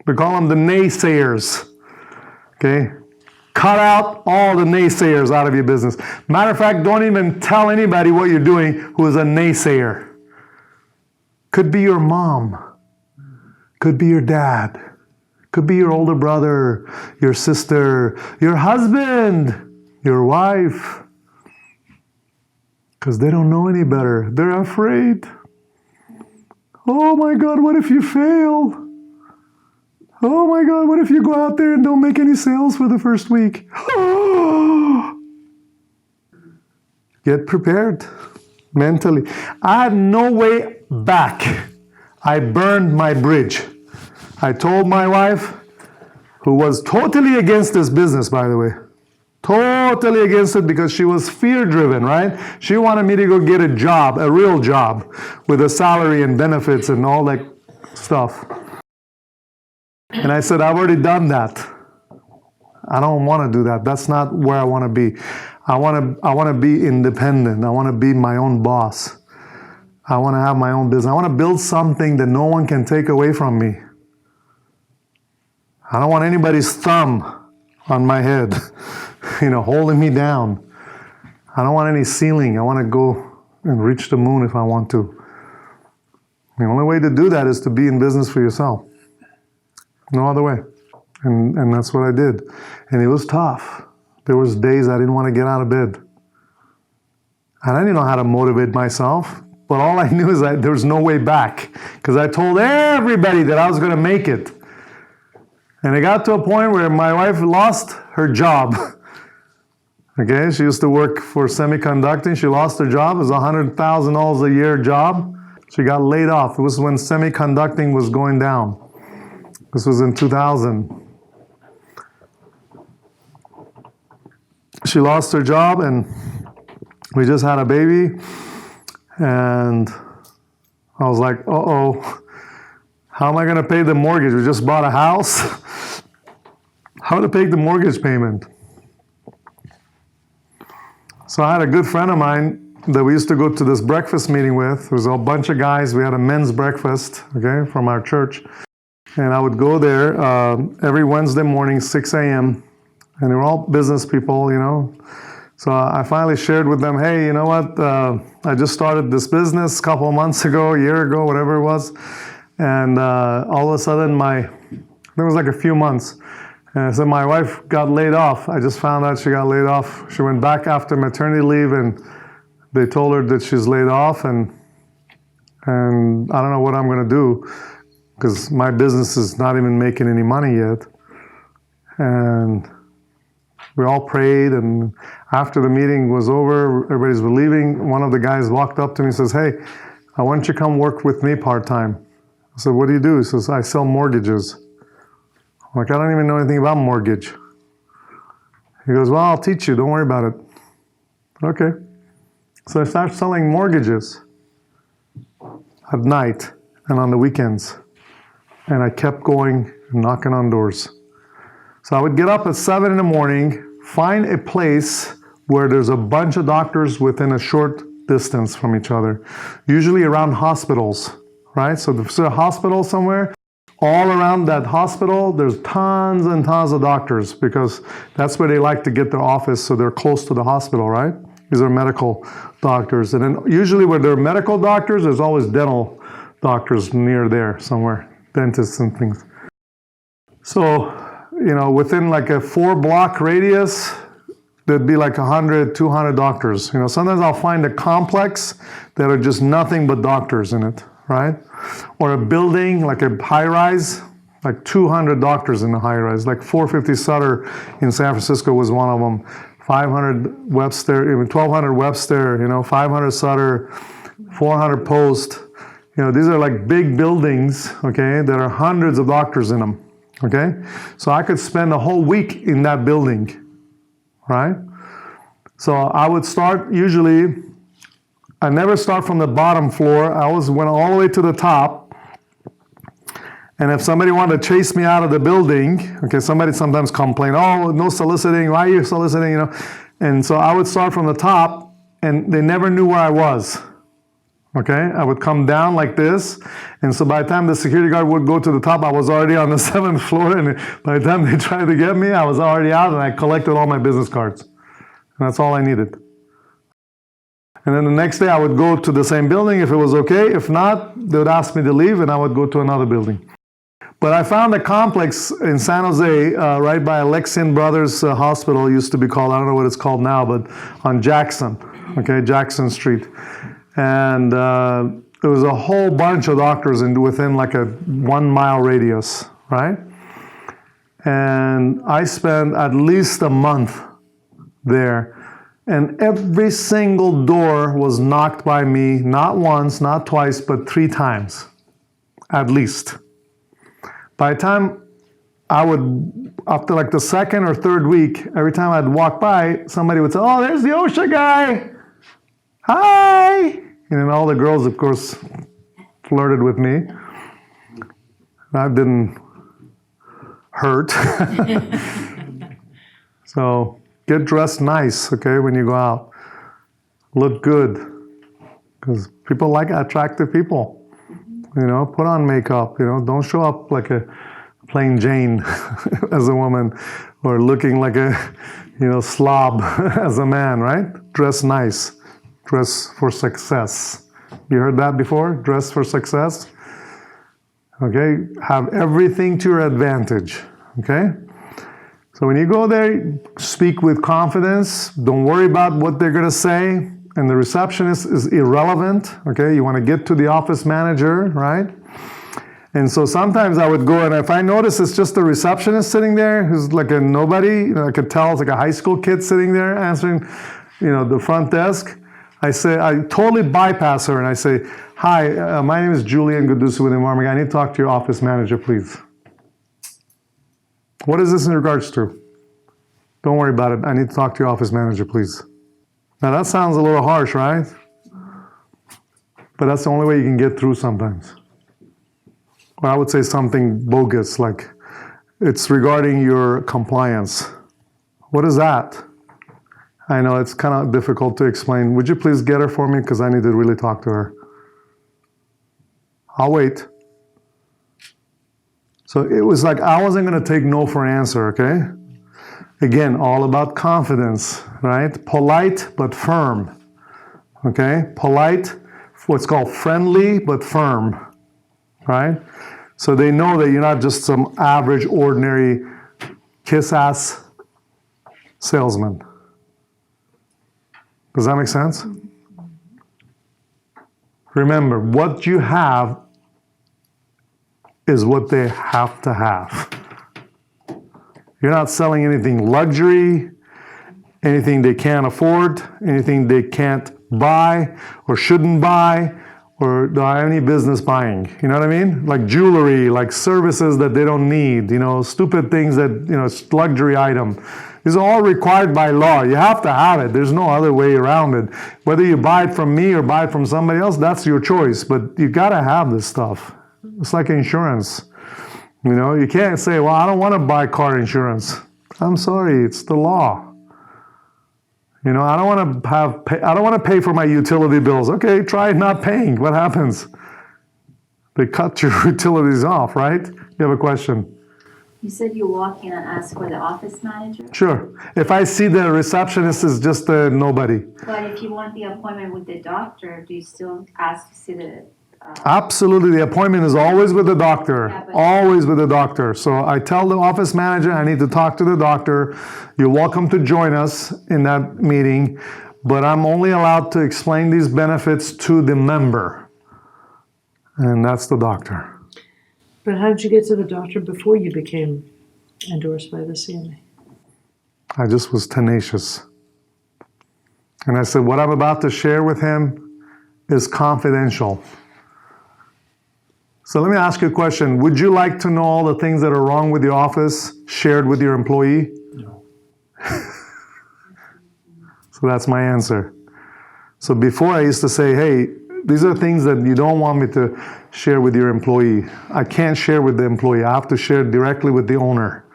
Speaker 1: We call them the naysayers, okay? Cut out all the naysayers out of your business. Matter of fact, don't even tell anybody what you're doing who is a naysayer. Could be your mom. Could be your dad. Could be your older brother, your sister, your husband, your wife. Because they don't know any better. They're afraid. Oh my God, what if you fail? Oh my God, what if you go out there and don't make any sales for the first week? Get prepared mentally. I had no way back. I burned my bridge. I told my wife, who was totally against this business, by the way, totally against it because she was fear-driven, right? She wanted me to go get a job, a real job, with a salary and benefits and all that stuff. And I said, I've already done that. I don't want to do that. That's not where I want to be. I want to be independent. I want to be my own boss. I want to have my own business. I want to build something that no one can take away from me. I don't want anybody's thumb on my head, holding me down. I don't want any ceiling. I want to go and reach the moon if I want to. The only way to do that is to be in business for yourself. No other way. And that's what I did. And it was tough. There was days I didn't want to get out of bed. And I didn't know how to motivate myself. But all I knew is that there was no way back. Because I told everybody that I was going to make it. And it got to a point where my wife lost her job. Okay, she used to work for semiconducting. She lost her job. It was a $100,000 a year job. She got laid off. It was when semiconducting was going down. This was in 2000. She lost her job, and we just had a baby. And I was like, uh-oh, how am I going to pay the mortgage? We just bought a house. How to pay the mortgage payment? So I had a good friend of mine that we used to go to this breakfast meeting with. There was a bunch of guys. We had a men's breakfast, okay, from our church. And I would go there every Wednesday morning, 6 a.m. And they were all business people, you know. So I finally shared with them, hey, you know what? I just started this business a couple of months ago, a year ago, whatever it was. And all of a sudden, there was like a few months. And so my wife got laid off. I just found out she got laid off. She went back after maternity leave, and they told her that she's laid off. And I don't know what I'm going to do, because my business is not even making any money yet. And we all prayed, and after the meeting was over, everybody's leaving, one of the guys walked up to me and says, hey, I want you to come work with me part-time. I said, what do you do? He says, I sell mortgages. I'm like, I don't even know anything about mortgage. He goes, well, I'll teach you. Don't worry about it. Okay. So I started selling mortgages at night and on the weekends. And I kept going and knocking on doors. So I would get up at 7 in the morning, find a place where there's a bunch of doctors within a short distance from each other, usually around hospitals, right? So there's a hospital somewhere. All around that hospital, there's tons and tons of doctors, because that's where they like to get their office, so they're close to the hospital, right? These are medical doctors. And then usually where there are medical doctors, there's always dental doctors near there somewhere, dentists and things. So, you know, within like a 4-block radius, there'd be like 100, 200 doctors. You know, sometimes I'll find a complex that are just nothing but doctors in it, right? Or a building, like a high-rise, like 200 doctors in the high-rise. Like 450 Sutter in San Francisco was one of them. 500 Webster, even 1,200 Webster, you know, 500 Sutter, 400 Post. You know, these are like big buildings, okay, that are hundreds of doctors in them, okay? So I could spend a whole week in that building, right? So I would start usually, I never start from the bottom floor. I always went all the way to the top. And if somebody wanted to chase me out of the building, okay, somebody sometimes complain, oh, no soliciting, why are you soliciting, you know? And so I would start from the top, and they never knew where I was, okay? I would come down like this, and so by the time the security guard would go to the top, I was already on the 7th floor, and by the time they tried to get me, I was already out, and I collected all my business cards. And that's all I needed. And then the next day I would go to the same building if it was okay. If not, they would ask me to leave, and I would go to another building. But I found a complex in San Jose, right by Alexian Brothers Hospital, used to be called, I don't know what it's called now, but on Jackson, okay, Jackson Street. And there was a whole bunch of doctors within like a 1-mile radius, right? And I spent at least a month there. And every single door was knocked by me, not once, not twice, but 3 times, at least. By the time I would, after like the 2nd or 3rd week, every time I'd walk by, somebody would say, oh, there's the OSHA guy. Hi. And then all the girls, of course, flirted with me. That didn't hurt. So get dressed nice, okay, when you go out. Look good, because people like attractive people. You know, put on makeup, you know, don't show up like a plain Jane as a woman, or looking like a, you know, slob as a man, right? Dress nice. Dress for success. You heard that before? Dress for success? Okay? Have everything to your advantage. Okay? So when you go there, speak with confidence. Don't worry about what they're going to say. And the receptionist is irrelevant, okay? You want to get to the office manager, right? And so sometimes I would go, and if I notice it's just the receptionist sitting there, who's like a nobody, you know, I could tell it's like a high school kid sitting there answering, you know, the front desk. I totally bypass her, and I say, Hi, my name is Julian Gudusu with Environment. I need to talk to your office manager, please. What is this in regards to? Don't worry about it. I need to talk to your office manager, please. Now that sounds a little harsh, right? But that's the only way you can get through sometimes. Or I would say something bogus, like it's regarding your compliance. What is that? I know it's kind of difficult to explain. Would you please get her for me? Because I need to really talk to her. I'll wait. So it was like I wasn't going to take no for an answer, okay? Again, all about confidence, right? Polite but firm, okay? Polite, what's called friendly but firm, right? So they know that you're not just some average, ordinary kiss-ass salesman. Does that make sense? Remember, what you have is what they have to have. You're not selling anything luxury, anything they can't afford, anything they can't buy or shouldn't buy or don't have any business buying. You know what I mean? Like jewelry, like services that they don't need, stupid things that, it's luxury item. These are all required by law. You have to have it. There's no other way around it. Whether you buy it from me or buy it from somebody else, that's your choice. But you got to have this stuff. It's like insurance. You can't say, well, I don't want to buy car insurance. I'm sorry, it's the law. I don't want to pay for my utility bills. Okay, try not paying. What happens? They cut your utilities off, right? You have a question?
Speaker 6: You said you walk in and ask for the office manager,
Speaker 1: Sure. If I see the receptionist is just a nobody.
Speaker 6: but if you want the appointment with the doctor, do you still ask to see the?
Speaker 1: Absolutely. The appointment is always with the doctor.
Speaker 6: Yeah, but-
Speaker 1: Always with the doctor. So I tell the office manager I need to talk to the doctor. You're welcome to join us in that meeting, but I'm only allowed to explain these benefits to the member. And that's the doctor.
Speaker 3: But how did you get to the doctor before you became endorsed by the CME?
Speaker 1: I just was tenacious. And I said, what I'm about to share with him is confidential. So let me ask you a question. Would you like to know all the things that are wrong with your office shared with your employee?
Speaker 4: No.
Speaker 1: So that's my answer. So before I used to say, hey, these are things that you don't want me to share with your employee. I can't share with the employee. I have to share directly with the owner.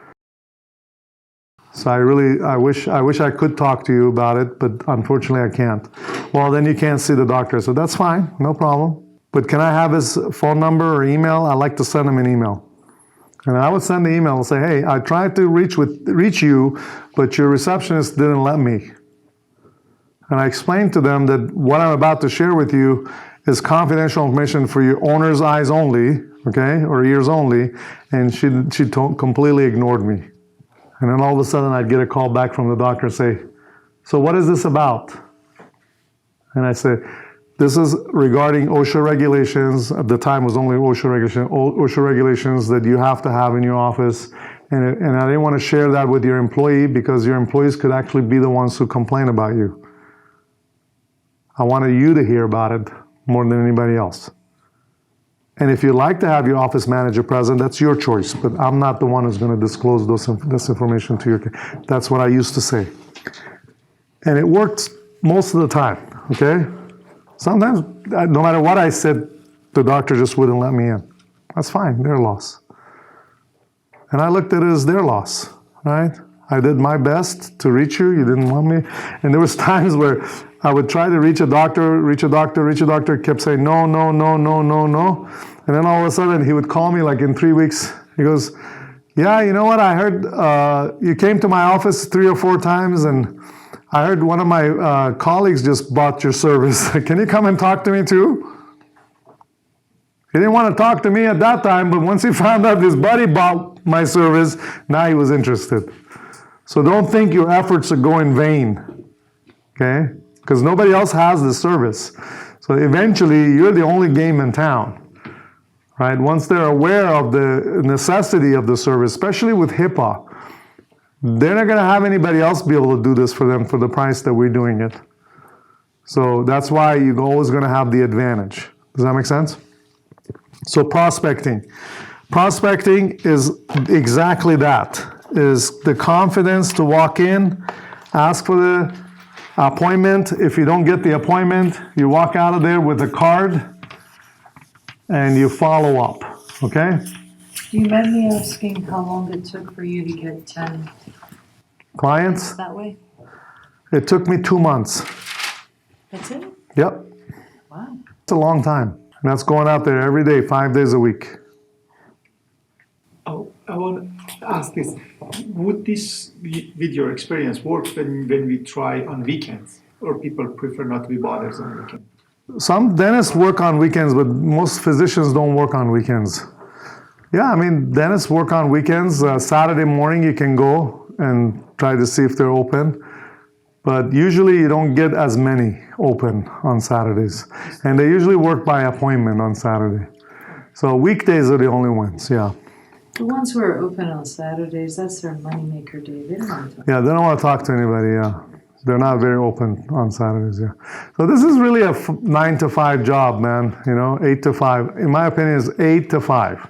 Speaker 1: So I wish I could talk to you about it, but unfortunately I can't. Well, then you can't see the doctor. So that's fine, no problem. But can I have his phone number or email? I'd like to send him an email. And I would send the email and say, hey, I tried to reach you, but your receptionist didn't let me. And I explained to them that what I'm about to share with you is confidential information for your owner's eyes only, okay, or ears only, and she completely ignored me. And then all of a sudden I'd get a call back from the doctor and say, so what is this about? And I said, this is regarding OSHA regulations. At the time it was only OSHA regulations that you have to have in your office. And I didn't want to share that with your employee because your employees could actually be the ones who complain about you. I wanted you to hear about it more than anybody else. And if you'd like to have your office manager present, that's your choice. But I'm not the one who's going to disclose this information to you. That's what I used to say. And it worked most of the time, okay? Sometimes, no matter what I said, the doctor just wouldn't let me in. That's fine, their loss. And I looked at it as their loss, right? I did my best to reach you, you didn't want me. And there was times where I would try to reach a doctor, kept saying no. And then all of a sudden he would call me like in 3 weeks. He goes, yeah, you know what, I heard you came to my office 3 or 4 times and I heard one of my colleagues just bought your service. Can you come and talk to me too? He didn't want to talk to me at that time, but once he found out his buddy bought my service, now he was interested. So don't think your efforts are going in vain, okay? Because nobody else has this service. So eventually, you're the only game in town, right? Once they're aware of the necessity of the service, especially with HIPAA, they're not going to have anybody else be able to do this for them for the price that we're doing it. So that's why you're always going to have the advantage. Does that make sense? So prospecting. Prospecting is exactly that, is the confidence to walk in, ask for the appointment. If you don't get the appointment, you walk out of there with a card and you follow up, okay?
Speaker 3: Do you mind me asking how long it took for you to get 10
Speaker 1: Clients,
Speaker 3: that way?
Speaker 1: it took me 2 months.
Speaker 3: That's it?
Speaker 1: Yep,
Speaker 3: Wow.
Speaker 1: it's a long time. And that's going out there every day, 5 days a week.
Speaker 4: Oh, I want to ask this. Would this, with your experience, work when we try on weekends? Or people prefer not to be bothered on weekends?
Speaker 1: Some dentists work on weekends, but most physicians don't work on weekends. Yeah, I mean, dentists work on weekends. Saturday morning you can go and try to see if they're open. But usually you don't get as many open on Saturdays. And they usually work by appointment on Saturday. So weekdays are the only ones, yeah.
Speaker 3: The ones who are open on Saturdays, that's their moneymaker day. They don't want to.
Speaker 1: Yeah, they don't want to talk to anybody, yeah. They're not very open on Saturdays, yeah. So this is really a 9 to 5 job, man, 8 to 5. In my opinion, it's 8 to 5.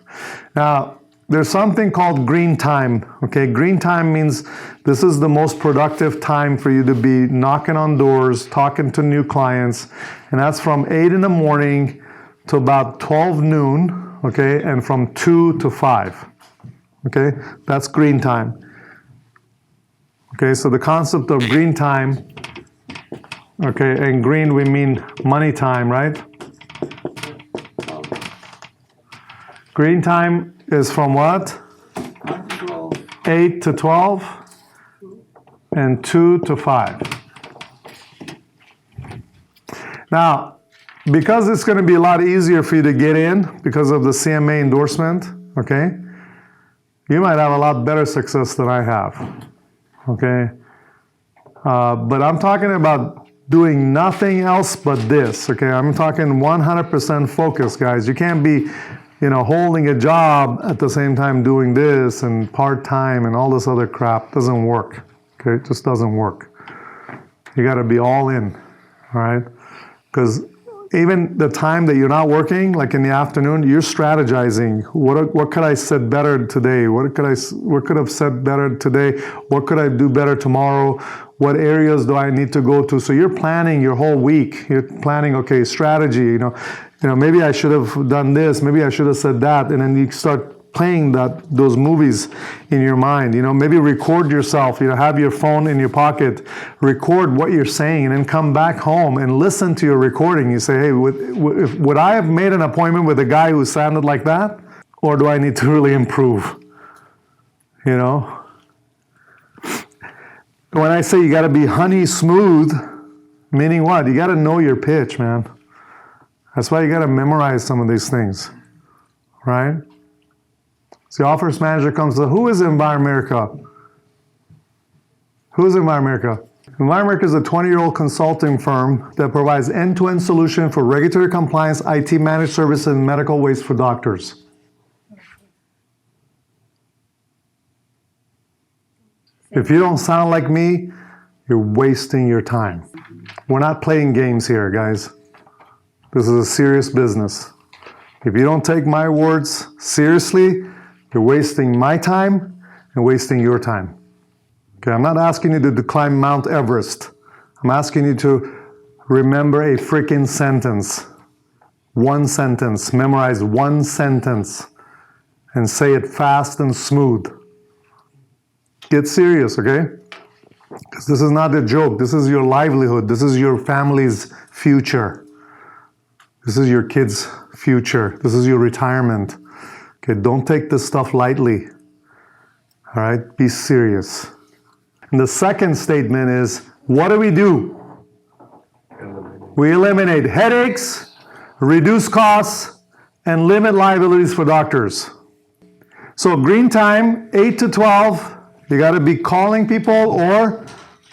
Speaker 1: Now, there's something called green time, okay? Green time means this is the most productive time for you to be knocking on doors, talking to new clients, and that's from 8 in the morning to about 12 noon, okay? And from 2 to 5, okay? That's green time. Okay, so the concept of green time, okay, and green we mean money time, right? Green time is from what? 8 to 12 and 2 to 5. Now, because it's going to be a lot easier for you to get in because of the CMA endorsement, okay, you might have a lot better success than I have. Okay, but I'm talking about doing nothing else but this. Okay, I'm talking 100% focus, guys. You can't be, holding a job at the same time doing this and part-time and all this other crap. Doesn't work. Okay, it just doesn't work. You got to be all in. All right, because even the time that you're not working, like in the afternoon, you're strategizing. What could I said better today? What could I have said better today? What could I do better tomorrow? What areas do I need to go to? So you're planning your whole week. You're planning, okay, strategy. Maybe I should have done this. Maybe I should have said that. And then you start playing those movies in your mind. Maybe record yourself. Have your phone in your pocket, record what you're saying, and then come back home and listen to your recording. You say, hey, would I have made an appointment with a guy who sounded like that? Or do I need to really improve? When I say you got to be honey smooth, meaning what? You got to know your pitch, man. That's why you got to memorize some of these things, right? So the office manager comes to, who is Enviromerica? Who is Enviromerica? Enviromerica is a 20-year-old consulting firm that provides end-to-end solution for regulatory compliance, IT managed services, and medical waste for doctors. If you don't sound like me, you're wasting your time. We're not playing games here, guys. This is a serious business. If you don't take my words seriously, you're wasting my time and wasting your time. Okay, I'm not asking you to climb Mount Everest. I'm asking you to remember a freaking sentence. One sentence. Memorize one sentence and say it fast and smooth. Get serious, okay? Because this is not a joke. This is your livelihood. This is your family's future. This is your kids' future. This is your retirement. Okay, don't take this stuff lightly. All right, be serious. And the second statement is, what do? We eliminate headaches, reduce costs, and limit liabilities for doctors. So green time, 8 to 12, you got to be calling people or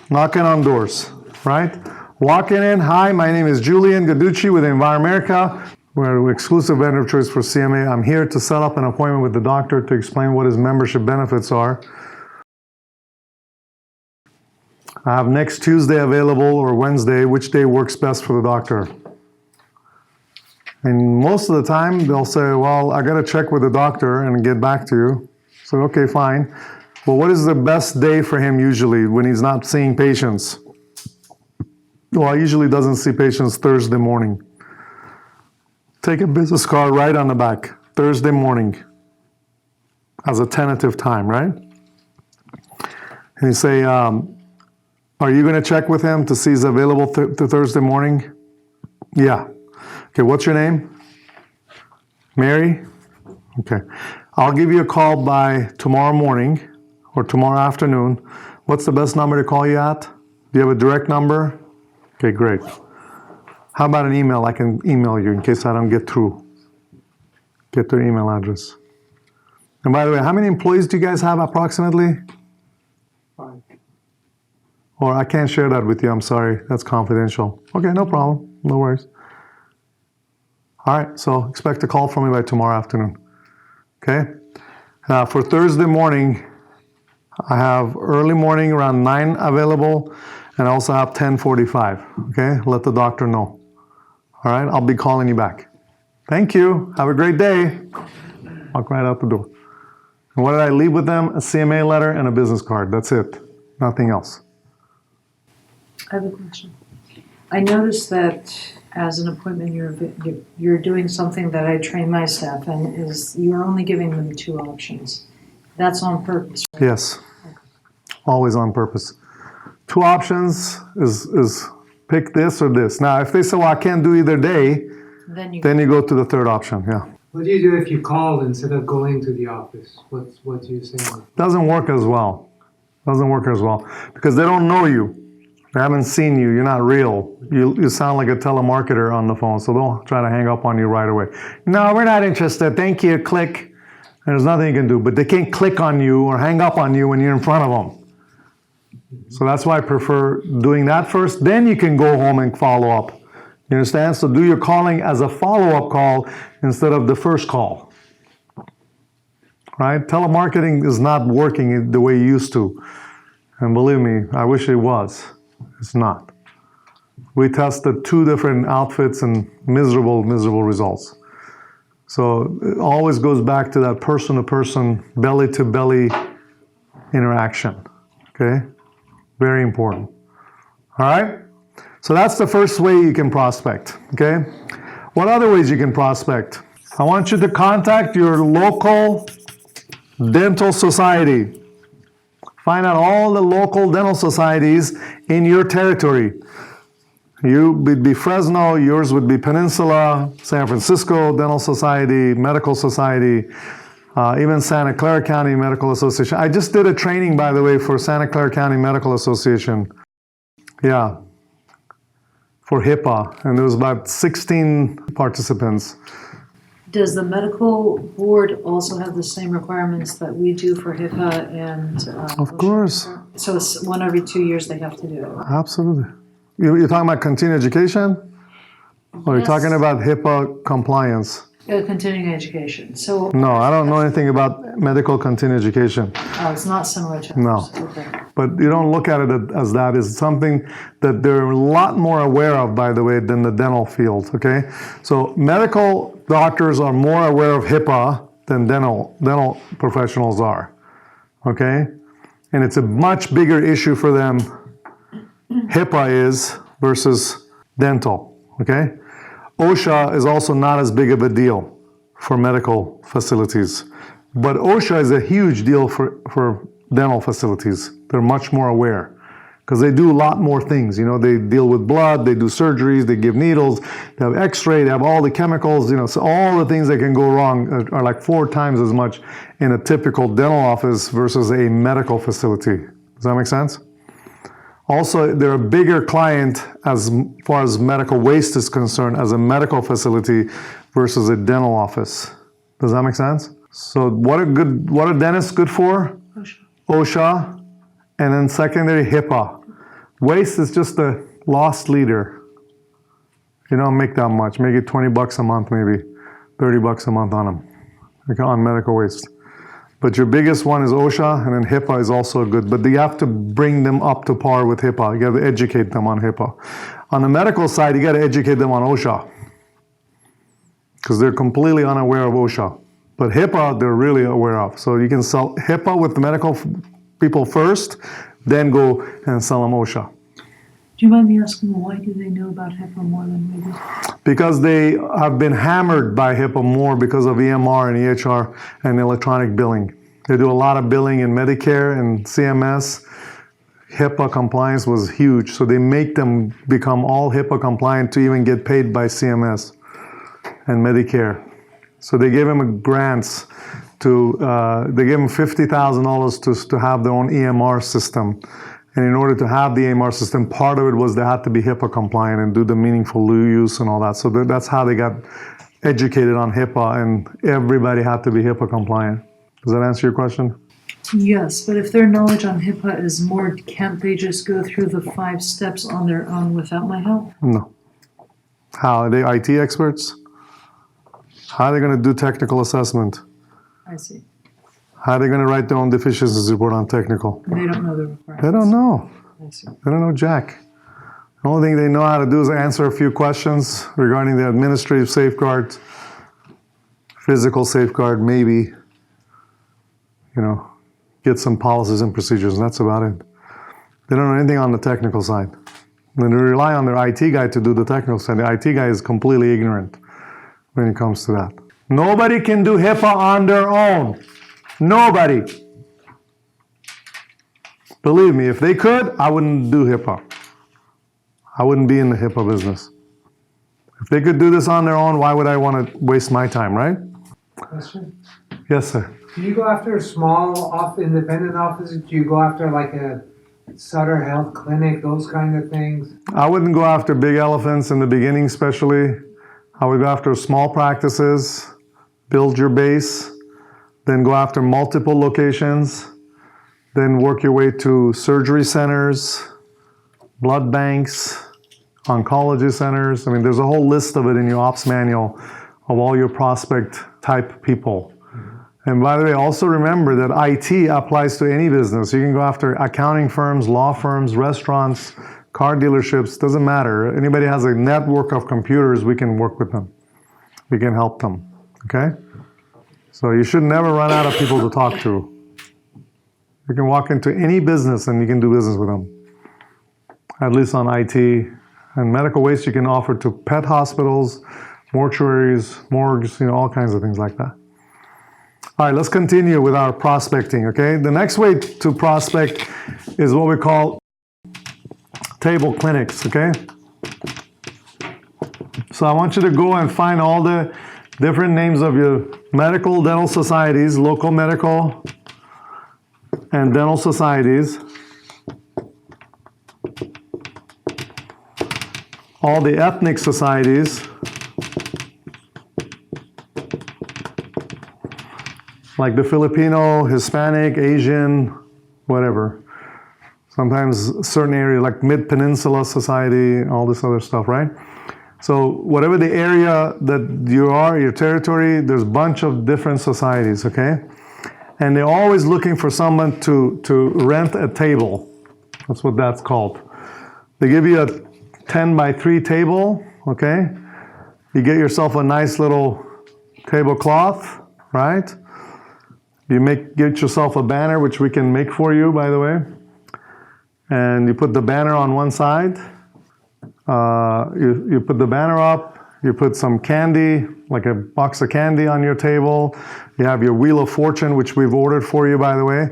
Speaker 1: knocking on doors, right? Walking in, hi, my name is Julian Gaducci with Enviromerica. We're an exclusive vendor of choice for CMA. I'm here to set up an appointment with the doctor to explain what his membership benefits are. I have next Tuesday available or Wednesday. Which day works best for the doctor? And most of the time, they'll say, well, I got to check with the doctor and get back to you. So, okay, fine. Well, what is the best day for him usually when he's not seeing patients? Well, he usually doesn't see patients Thursday morning. Take a business card, write on the back, Thursday morning, as a tentative time, right? And you say, are you going to check with him to see he's available to Thursday morning? Yeah. Okay, what's your name? Mary? Okay. I'll give you a call by tomorrow morning or tomorrow afternoon. What's the best number to call you at? Do you have a direct number? Okay, great. How about an email? I can email you in case I don't get through. Get their email address. And by the way, how many employees do you guys have approximately?
Speaker 5: 5.
Speaker 1: Or I can't share that with you, I'm sorry. That's confidential. Okay, no problem. No worries. All right, so expect a call from me by tomorrow afternoon. Okay? For Thursday morning, I have early morning around 9 available, and I also have 10:45. Okay? Let the doctor know. All right? I'll be calling you back. Thank you. Have a great day. Walk right out the door. And what did I leave with them? A CMA letter and a business card. That's it. Nothing else.
Speaker 3: I have a question. I noticed that as an appointment, you're doing something that I train my staff in, is you're only giving them 2 options. That's on purpose, right?
Speaker 1: Yes. Always on purpose. 2 options is pick this or this. Now, if they say, well, I can't do either day,
Speaker 3: Then you
Speaker 1: then you go to the 3rd option, yeah.
Speaker 5: What do you do if you call instead of going to the office? What do you say?
Speaker 1: Doesn't work as well. Doesn't work as well. Because they don't know you. They haven't seen you. You're not real. You sound like a telemarketer on the phone, so they'll try to hang up on you right away. No, we're not interested. Thank you. Click. And there's nothing you can do. But they can't click on you or hang up on you when you're in front of them. So that's why I prefer doing that first. Then you can go home and follow up. You understand? So do your calling as a follow-up call instead of the first call. Right? Telemarketing is not working the way it used to. And believe me, I wish it was. It's not. We tested 2 different outfits and miserable results. So it always goes back to that person-to-person, belly-to-belly interaction. Okay? Very important. All right? So that's the first way you can prospect. Okay? What other ways you can prospect? I want you to contact your local dental society. Find out all the local dental societies in your territory. You would be Fresno, yours would be Peninsula, San Francisco Dental Society, Medical Society, even Santa Clara County Medical Association. I just did a training, by the way, for Santa Clara County Medical Association. Yeah, for HIPAA, and there was about 16 participants.
Speaker 3: Does the medical board also have the same requirements that we do for HIPAA and?
Speaker 1: Of course.
Speaker 3: So it's 1 every 2 years they have to do it?
Speaker 1: Absolutely. You're talking about continuing education? Or you're
Speaker 3: Yes.
Speaker 1: talking about HIPAA compliance?
Speaker 3: Continuing education, so.
Speaker 1: No, I don't know anything about medical continuing education.
Speaker 3: Oh, it's not similar to
Speaker 1: No.
Speaker 3: ours. Okay.
Speaker 1: But you don't look at it as that. It's something that they're a lot more aware of, by the way, than the dental field, okay? So medical doctors are more aware of HIPAA than dental professionals are, okay? And it's a much bigger issue for them, HIPAA is, versus dental, okay? OSHA is also not as big of a deal for medical facilities. But OSHA is a huge deal for dental facilities. They're much more aware because they do a lot more things. You know, they deal with blood, they do surgeries, they give needles, they have x-ray, they have all the chemicals, you know, so all the things that can go wrong are like 4 times as much in a typical dental office versus a medical facility. Does that make sense? Also, they're a bigger client as far as medical waste is concerned as a medical facility versus a dental office. Does that make sense? So what are dentists good for? OSHA, and then secondary HIPAA. Waste is just a lost leader. You don't make that much. Make it $20 a month, maybe $30 a month on them, okay, on medical waste. But your biggest one is OSHA, and then HIPAA is also good. But you have to bring them up to par with HIPAA. You got to educate them on HIPAA. On the medical side, you got to educate them on OSHA. because they're completely unaware of OSHA. But HIPAA, they're really aware of. So you can sell HIPAA with the medical people first, then go and sell them OSHA.
Speaker 3: Do you mind me asking why do they know about HIPAA more than we do?
Speaker 1: Because they have been hammered by HIPAA more because of EMR and EHR and electronic billing. They do a lot of billing in Medicare and CMS. HIPAA compliance was huge, so they make them become all HIPAA compliant to even get paid by CMS and Medicare. So they gave them grants to, they gave them $50,000 to have their own EMR system. And in order to have the EMR system, part of it was they had to be HIPAA compliant and do the meaningful use and all that. So that's how they got educated on HIPAA, and everybody had to be HIPAA compliant. Does that answer your question?
Speaker 3: Yes, but if their knowledge on HIPAA is more, can't they just go through the 5 steps on their own without my help?
Speaker 1: No. How? Are they IT experts? How are they going to do technical assessment?
Speaker 3: I see.
Speaker 1: How are they going to write their own deficiencies report on technical?
Speaker 3: They don't know the requirements.
Speaker 1: They don't know.
Speaker 3: I see.
Speaker 1: They don't know jack. The only thing they know how to do is answer a few questions regarding the administrative safeguards, physical safeguard, maybe, get some policies and procedures, and that's about it. They don't know anything on the technical side. And they rely on their IT guy to do the technical side. The IT guy is completely ignorant when it comes to that. Nobody can do HIPAA on their own. Nobody. Believe me, if they could, I wouldn't do HIPAA. I wouldn't be in the HIPAA business. If they could do this on their own, why would I want to waste my time, right?
Speaker 5: Question?
Speaker 1: Yes, sir.
Speaker 5: Do you go after small independent offices? Do you go after like a Sutter Health Clinic, those kind of things?
Speaker 1: I wouldn't go after big elephants in the beginning, especially. I would go after small practices, build your base, then go after multiple locations, then work your way to surgery centers, blood banks, oncology centers. I mean, there's a whole list of it in your ops manual of all your prospect type people. And by the way, also remember that IT applies to any business. You can go after accounting firms, law firms, restaurants, car dealerships, doesn't matter. Anybody has a network of computers, we can work with them. We can help them, okay? So you should never run out of people to talk to. You can walk into any business and you can do business with them, at least on IT. And medical waste you can offer to pet hospitals, mortuaries, morgues, all kinds of things like that. All right, let's continue with our prospecting, okay? The next way to prospect is what we call table clinics, okay? So I want you to go and find all the different names of your medical dental societies, local medical and dental societies, all the ethnic societies, like the Filipino, Hispanic, Asian, whatever. Sometimes certain areas like Mid-Peninsula Society, all this other stuff, right? So whatever the area that you are, your territory, there's a bunch of different societies, okay? And they're always looking for someone to rent a table. That's what that's called. They give you a 10 by 3 table, okay? You get yourself a nice little tablecloth, right? You get yourself a banner, which we can make for you, by the way. And you put the banner on one side. You put the banner up. You put some candy, like a box of candy on your table. You have your Wheel of Fortune, which we've ordered for you, by the way.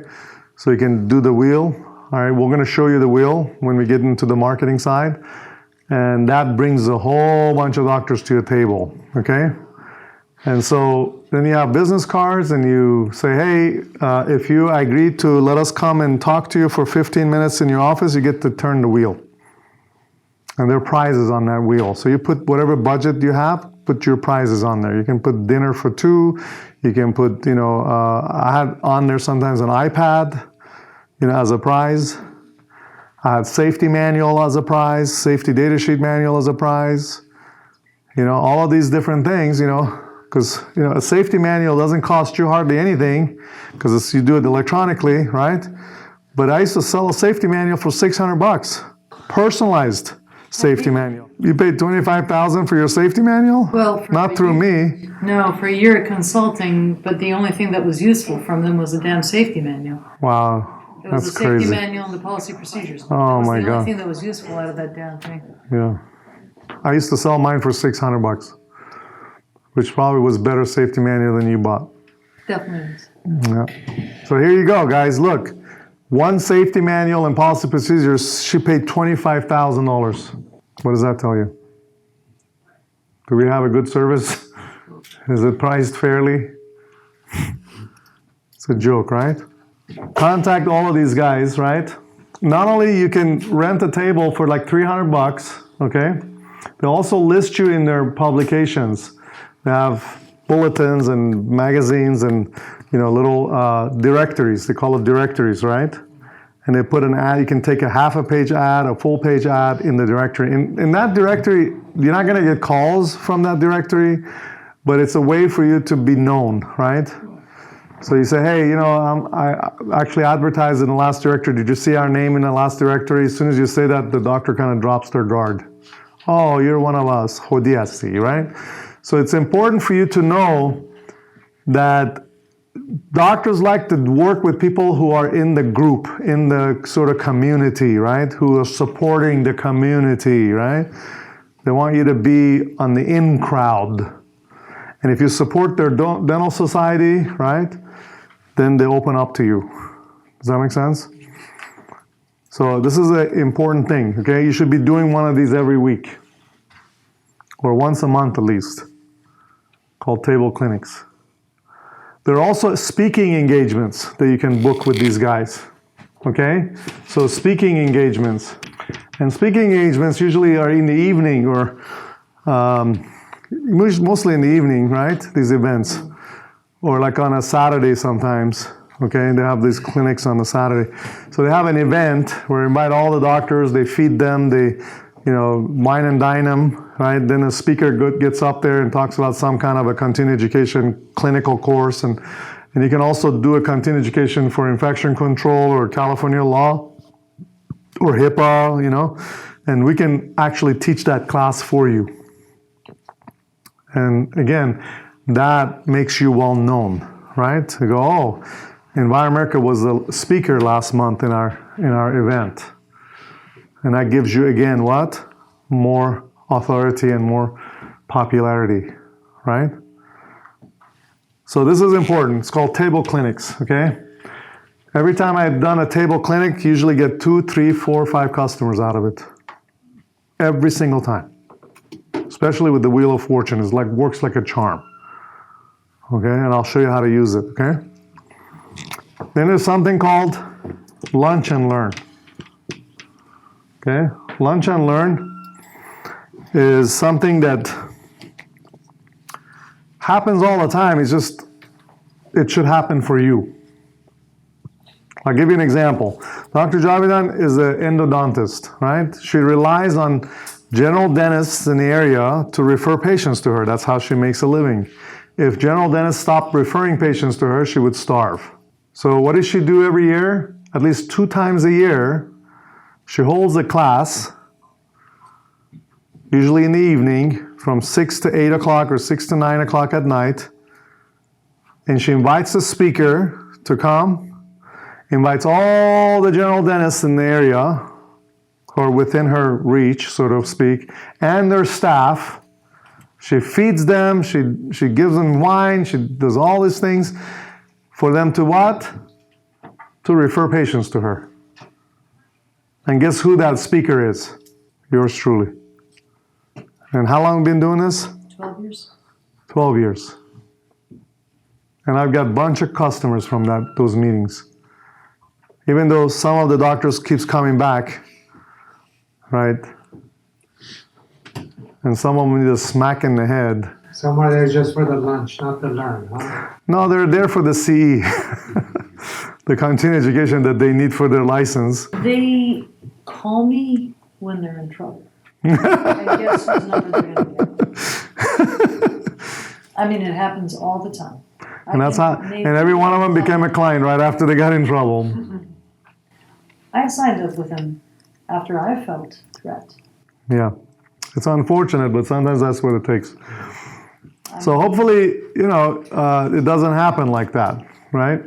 Speaker 1: So you can do the wheel. All right, we're going to show you the wheel when we get into the marketing side. And that brings a whole bunch of doctors to your table, okay? And so then you have business cards and you say, hey, if you agree to let us come and talk to you for 15 minutes in your office, you get to turn the wheel. And there are prizes on that wheel. So you put whatever budget you have, put your prizes on there. You can put dinner for 2. You can put, I had on there sometimes an iPad, as a prize. I had safety manual as a prize, safety data sheet manual as a prize. All of these different things, because a safety manual doesn't cost you hardly anything because you do it electronically, right? But I used to sell a safety manual for $600, personalized safety manual. You paid $25,000 for your safety manual?
Speaker 3: Well, for
Speaker 1: Not through me.
Speaker 3: No, for a year of consulting, but the only thing that was useful from them was the damn safety manual.
Speaker 1: Wow,
Speaker 3: It was
Speaker 1: that's
Speaker 3: the safety
Speaker 1: crazy.
Speaker 3: manual and the policy procedures.
Speaker 1: Oh,
Speaker 3: That was
Speaker 1: my
Speaker 3: the
Speaker 1: God.
Speaker 3: only thing that was useful out of that damn thing.
Speaker 1: Yeah. I used to sell mine for $600, which probably was better safety manual than you bought.
Speaker 3: Definitely is.
Speaker 1: Yeah. So here you go, guys. Look, one safety manual and policy procedures, she paid $25,000. What does that tell you? Do we have a good service? Is it priced fairly? It's a joke, right? Contact all of these guys, right? Not only you can rent a table for like $300, okay? They also list you in their publications. They have bulletins and magazines and little directories. They call it directories, right? And they put an ad. You can take a half a page ad, a full page ad in the directory. In that directory, you're not going to get calls from that directory, but it's a way for you to be known, right? So you say, hey, I actually advertised in the last directory. Did you see our name in the last directory? As soon as you say that, the doctor kind of drops their guard. Oh, you're one of us, Hodiasi, right? So it's important for you to know that doctors like to work with people who are in the group, in the sort of community, right? Who are supporting the community, right? They want you to be on the in crowd. And if you support their dental society, right, then they open up to you. Does that make sense? So this is an important thing, okay? You should be doing one of these every week, or once a month at least, called table clinics. There are also speaking engagements that you can book with these guys, okay? So speaking engagements. And speaking engagements usually are in the evening or mostly in the evening, right? These events. Or like on a Saturday sometimes, okay? And they have these clinics on a Saturday. So they have an event where they invite all the doctors, they feed them, they wine and dine them, right? Then a speaker gets up there and talks about some kind of a continuing education clinical course. And you can also do a continuing education for infection control or California law or HIPAA, and we can actually teach that class for you. And again, that makes you well known, right? You go, oh, Environmerica was the speaker last month in our event. And that gives you, again, what? More authority and more popularity, right? So this is important. It's called table clinics, okay? Every time I've done a table clinic, you usually get 2, 3, 4, 5 customers out of it. Every single time. Especially with the Wheel of Fortune. It's works like a charm. Okay, and I'll show you how to use it, okay? Then there's something called Lunch and Learn. Okay, Lunch and Learn is something that happens all the time. It's just, it should happen for you. I'll give you an example. Dr. Javidan is an endodontist, right? She relies on general dentists in the area to refer patients to her. That's how she makes a living. If general dentists stopped referring patients to her, she would starve. So what does she do every year? At least 2 times a year, she holds a class, usually in the evening, from 6 to 8 o'clock or 6 to 9 o'clock at night. And she invites the speaker to come, invites all the general dentists in the area, or within her reach, so to speak, and their staff. She feeds them, she gives them wine, she does all these things for them to what? To refer patients to her. And guess who that speaker is? Yours truly. And how long have you been doing this?
Speaker 3: 12 years?
Speaker 1: 12 years. And I've got a bunch of customers from those meetings. Even though some of the doctors keeps coming back, right? And some of them need a smack in the head.
Speaker 5: Somewhere there just for the lunch, not the learn, huh?
Speaker 1: No, they're there for the CE, the continuing education that they need for their license.
Speaker 3: They call me when they're in trouble. I guess whose number they're gonna get. I mean, it happens all the time.
Speaker 1: And that's how, and every one of them became a client right after they got in trouble.
Speaker 3: I signed up with them after I felt threat.
Speaker 1: Yeah. It's unfortunate, but sometimes that's what it takes. So hopefully, it doesn't happen like that, right?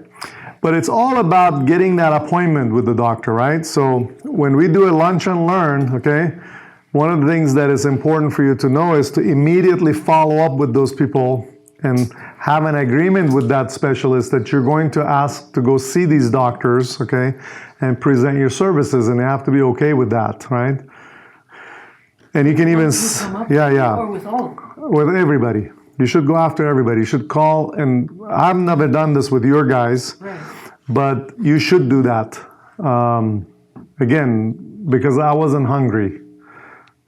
Speaker 1: But it's all about getting that appointment with the doctor, right? So when we do a lunch and learn, okay, one of the things that is important for you to know is to immediately follow up with those people and have an agreement with that specialist that you're going to ask to go see these doctors, okay, and present your services, and they have to be okay with that, right? And you can even,
Speaker 3: Or with all of them.
Speaker 1: with everybody. You should go after everybody. You should call, and I've never done this with your guys,
Speaker 3: Right.
Speaker 1: but you should do that. Again, because I wasn't hungry.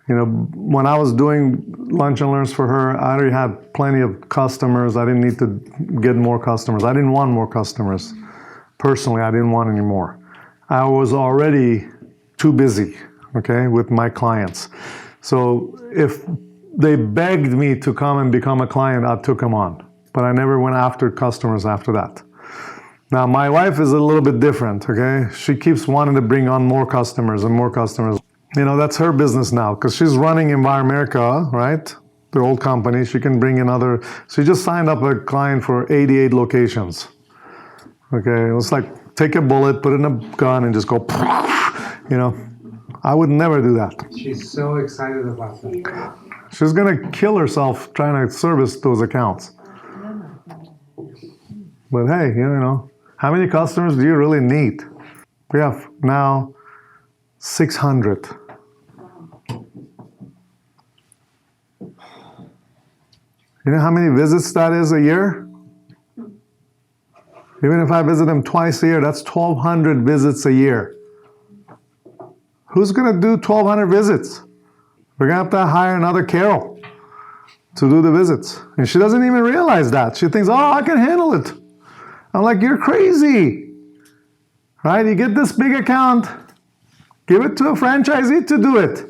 Speaker 1: When I was doing lunch and learns for her, I already had plenty of customers. I didn't need to get more customers. I didn't want more customers. Personally, I didn't want any more. I was already too busy, okay, with my clients. So if they begged me to come and become a client, I took them on. But I never went after customers after that. Now, my wife is a little bit different, okay? She keeps wanting to bring on more customers and more customers. That's her business now, because she's running Enviramerica, right? The old company. She can bring in other. She just signed up a client for 88 locations. Okay, it was like take a bullet, put it in a gun, and just go. I would never do that.
Speaker 5: She's so excited about that.
Speaker 1: She's gonna kill herself trying to service those accounts. But hey, how many customers do you really need? We have now 600. You know how many visits that is a year? Even if I visit them twice a year, that's 1,200 visits a year. Who's going to do 1,200 visits? We're going to have to hire another Carol to do the visits. And she doesn't even realize that. She thinks, I can handle it. I'm like, you're crazy. Right? You get this big account, give it to a franchisee to do it.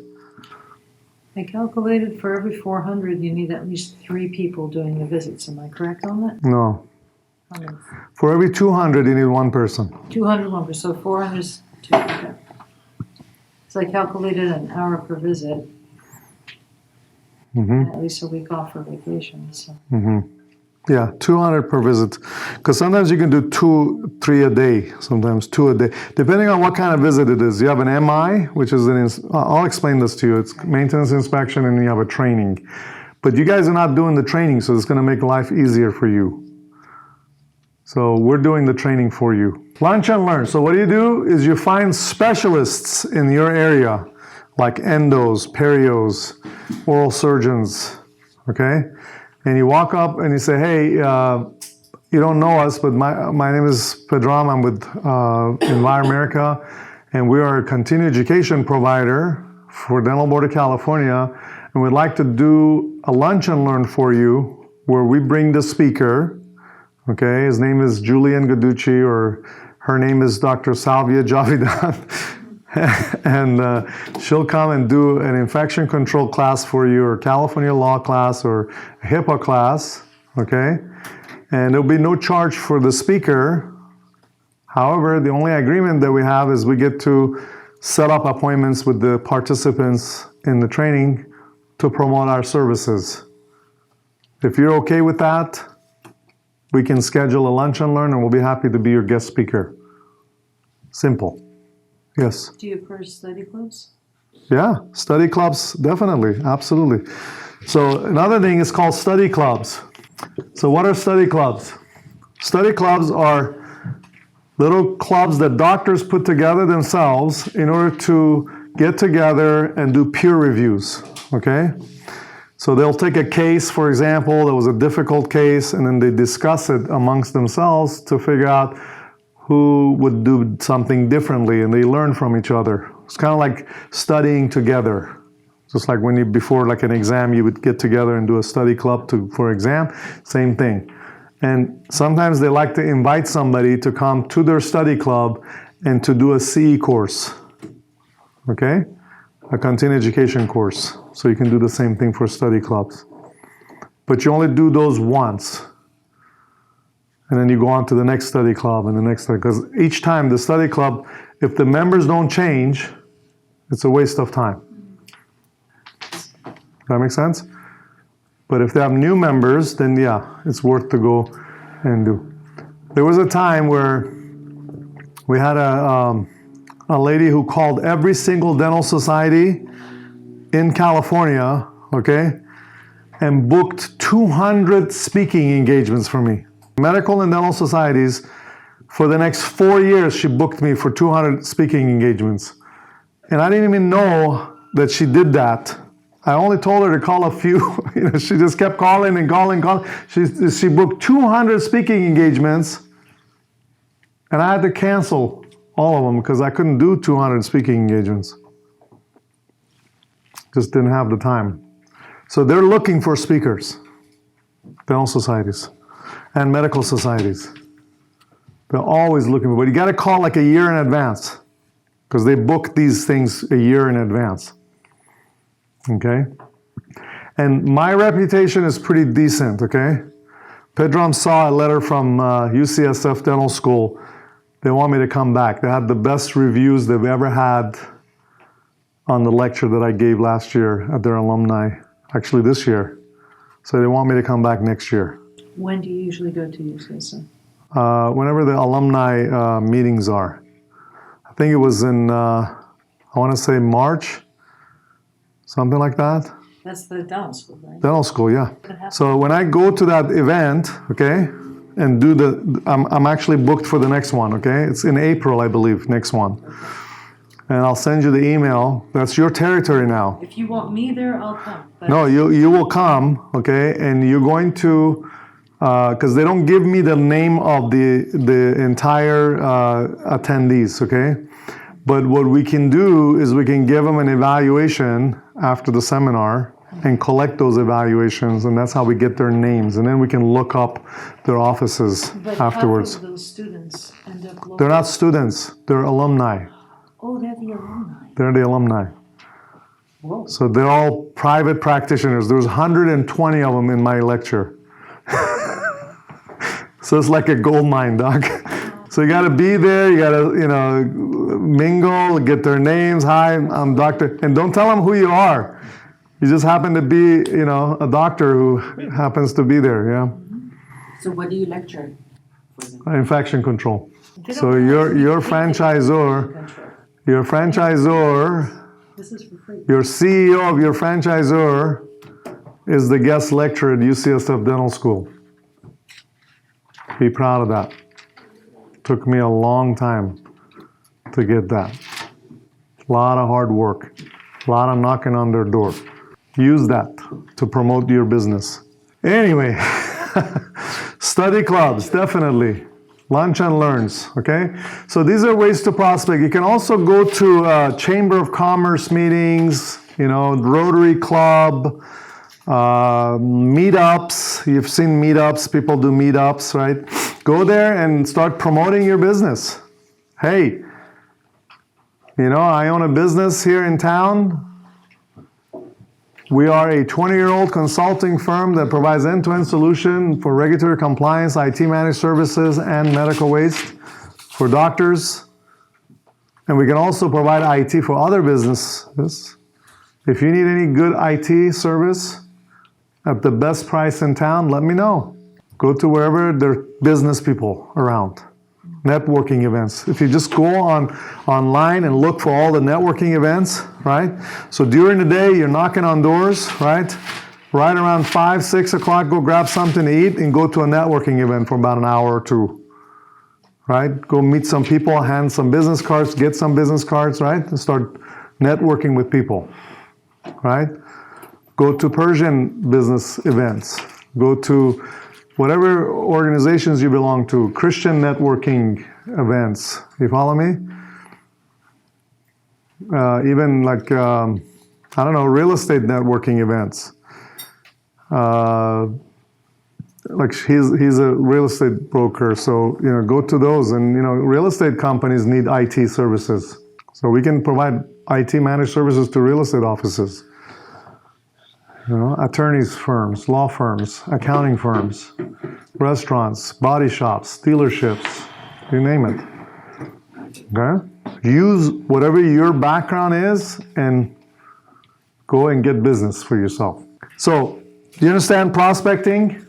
Speaker 3: I calculated for every 400, you need at least 3 people doing the visits. Am I correct on that?
Speaker 1: No.
Speaker 3: How many?
Speaker 1: For every 200, you need one person.
Speaker 3: 201, so 400 is 2. Okay. So I calculated an hour per visit. And at least a week off for vacation. So.
Speaker 1: Yeah, 200 per visit. Because sometimes you can do 2, 3 a day, sometimes 2 a day, depending on what kind of visit it is. You have an MI, which is I'll explain this to you. It's maintenance inspection, and you have a training. But you guys are not doing the training, so it's going to make life easier for you. So we're doing the training for you. Lunch and learn. So what you do is you find specialists in your area, like endos, perios, oral surgeons, okay? And you walk up and you say, hey, you don't know us, but my name is Pedram. I'm with Enviramerica, and we are a continuing education provider for Dental Board of California, and we'd like to do a lunch and learn for you where we bring the speaker, okay? His name is Julian Gaducci, or her name is Dr. Salvia Javidan. And she'll come and do an infection control class for you, or California law class, or a HIPAA class, okay? And there'll be no charge for the speaker. However, the only agreement that we have is we get to set up appointments with the participants in the training to promote our services. If you're okay with that, we can schedule a lunch and learn, and we'll be happy to be your guest speaker. Simple. Yes.
Speaker 3: Do you occur study clubs?
Speaker 1: Yeah, study clubs, definitely, absolutely. So another thing is called study clubs. So what are study clubs? Study clubs are little clubs that doctors put together themselves in order to get together and do peer reviews, okay? So they'll take a case, for example, that was a difficult case, and then they discuss it amongst themselves to figure out who would do something differently, and they learn from each other. It's kind of like studying together. Just like when before like an exam, you would get together and do a study club for exam, same thing. And sometimes they like to invite somebody to come to their study club and to do a CE course, okay? A continuing education course. So you can do the same thing for study clubs. But you only do those once. And then you go on to the next study club and the next study, because each time the study club, if the members don't change, it's a waste of time. that make sense? But if they have new members, then yeah, it's worth to go and do. There was a time where we had a lady who called every single dental society in California, okay, and booked 200 speaking engagements for me. Medical and dental societies, for the next 4 years, she booked me for 200 speaking engagements. And I didn't even know that she did that. I only told her to call a few. She just kept calling and calling. She booked 200 speaking engagements, and I had to cancel all of them because I couldn't do 200 speaking engagements. Just didn't have the time. So they're looking for speakers, dental societies and medical societies. They're always looking for, but you got to call like a year in advance because they book these things a year in advance. Okay? And my reputation is pretty decent, okay? Pedram saw a letter from UCSF Dental School. They want me to come back. They had the best reviews they've ever had on the lecture that I gave last year at their alumni, actually this year. So they want me to come back next year.
Speaker 3: When do you usually go to UCSF?
Speaker 1: Whenever the alumni meetings are. I think it was in, I want to say March, something like that.
Speaker 3: That's the dental school, right?
Speaker 1: Dental school, yeah.
Speaker 3: What happened?
Speaker 1: So when I go to that event, okay, and do I'm actually booked for the next one, okay? It's in April, I believe, next one. And I'll send you the email. That's your territory now.
Speaker 3: If you want me there, I'll come. But
Speaker 1: No, you will come, okay, and you're going to, because they don't give me the name of the entire attendees, okay? But what we can do is we can give them an evaluation after the seminar and collect those evaluations, and that's how we get their names, and then we can look up their offices
Speaker 3: But
Speaker 1: afterwards.
Speaker 3: half of those students end up local.
Speaker 1: They're not students, they're alumni.
Speaker 3: Oh, they're the alumni.
Speaker 1: They're the alumni.
Speaker 3: Whoa.
Speaker 1: So they're all private practitioners. There was 120 of them in my lecture. So it's like a gold mine, Doc. So you got to be there. You got to, mingle, get their names. Hi, I'm Doctor. And don't tell them who you are. You just happen to be, a doctor who happens to be there, yeah.
Speaker 7: So what do you lecture?
Speaker 1: Infection control.
Speaker 3: They don't
Speaker 1: So
Speaker 3: have
Speaker 1: your
Speaker 3: to
Speaker 1: your
Speaker 3: be
Speaker 1: franchisor,
Speaker 3: control.
Speaker 1: your franchisor,
Speaker 3: This is for free.
Speaker 1: your CEO of your franchisor is the guest lecturer at UCSF Dental School. Be proud of that. Took me a long time to get that. A lot of hard work, a lot of knocking on their door. Use that to promote your business. Anyway, study clubs, definitely. Lunch and learns, okay? So these are ways to prospect. You can also go to Chamber of Commerce meetings, Rotary Club, meetups. You've seen meetups, people do meetups, right? Go there and start promoting your business. Hey, I own a business here in town. We are a 20-year-old consulting firm that provides end-to-end solution for regulatory compliance, IT managed services, and medical waste for doctors. And we can also provide IT for other businesses. If you need any good IT service at the best price in town, let me know. Go to wherever there are business people around. Networking events. If you just go online and look for all the networking events, right? So during the day, you're knocking on doors, right? Right around 5, 6 o'clock, go grab something to eat and go to a networking event for about an hour or two, right? Go meet some people, hand some business cards, get some business cards, right? And start networking with people, right? Go to Persian business events. Go to whatever organizations you belong to, Christian networking events. You follow me? Even like, real estate networking events. Like he's a real estate broker, so, go to those. And, real estate companies need IT services. So we can provide IT managed services to real estate offices. Attorneys firms, law firms, accounting firms, restaurants, body shops, dealerships, you name it. Okay? Use whatever your background is and go and get business for yourself. So, do you understand prospecting?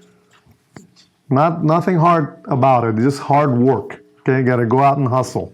Speaker 1: Nothing hard about it, just hard work. Okay, you gotta go out and hustle.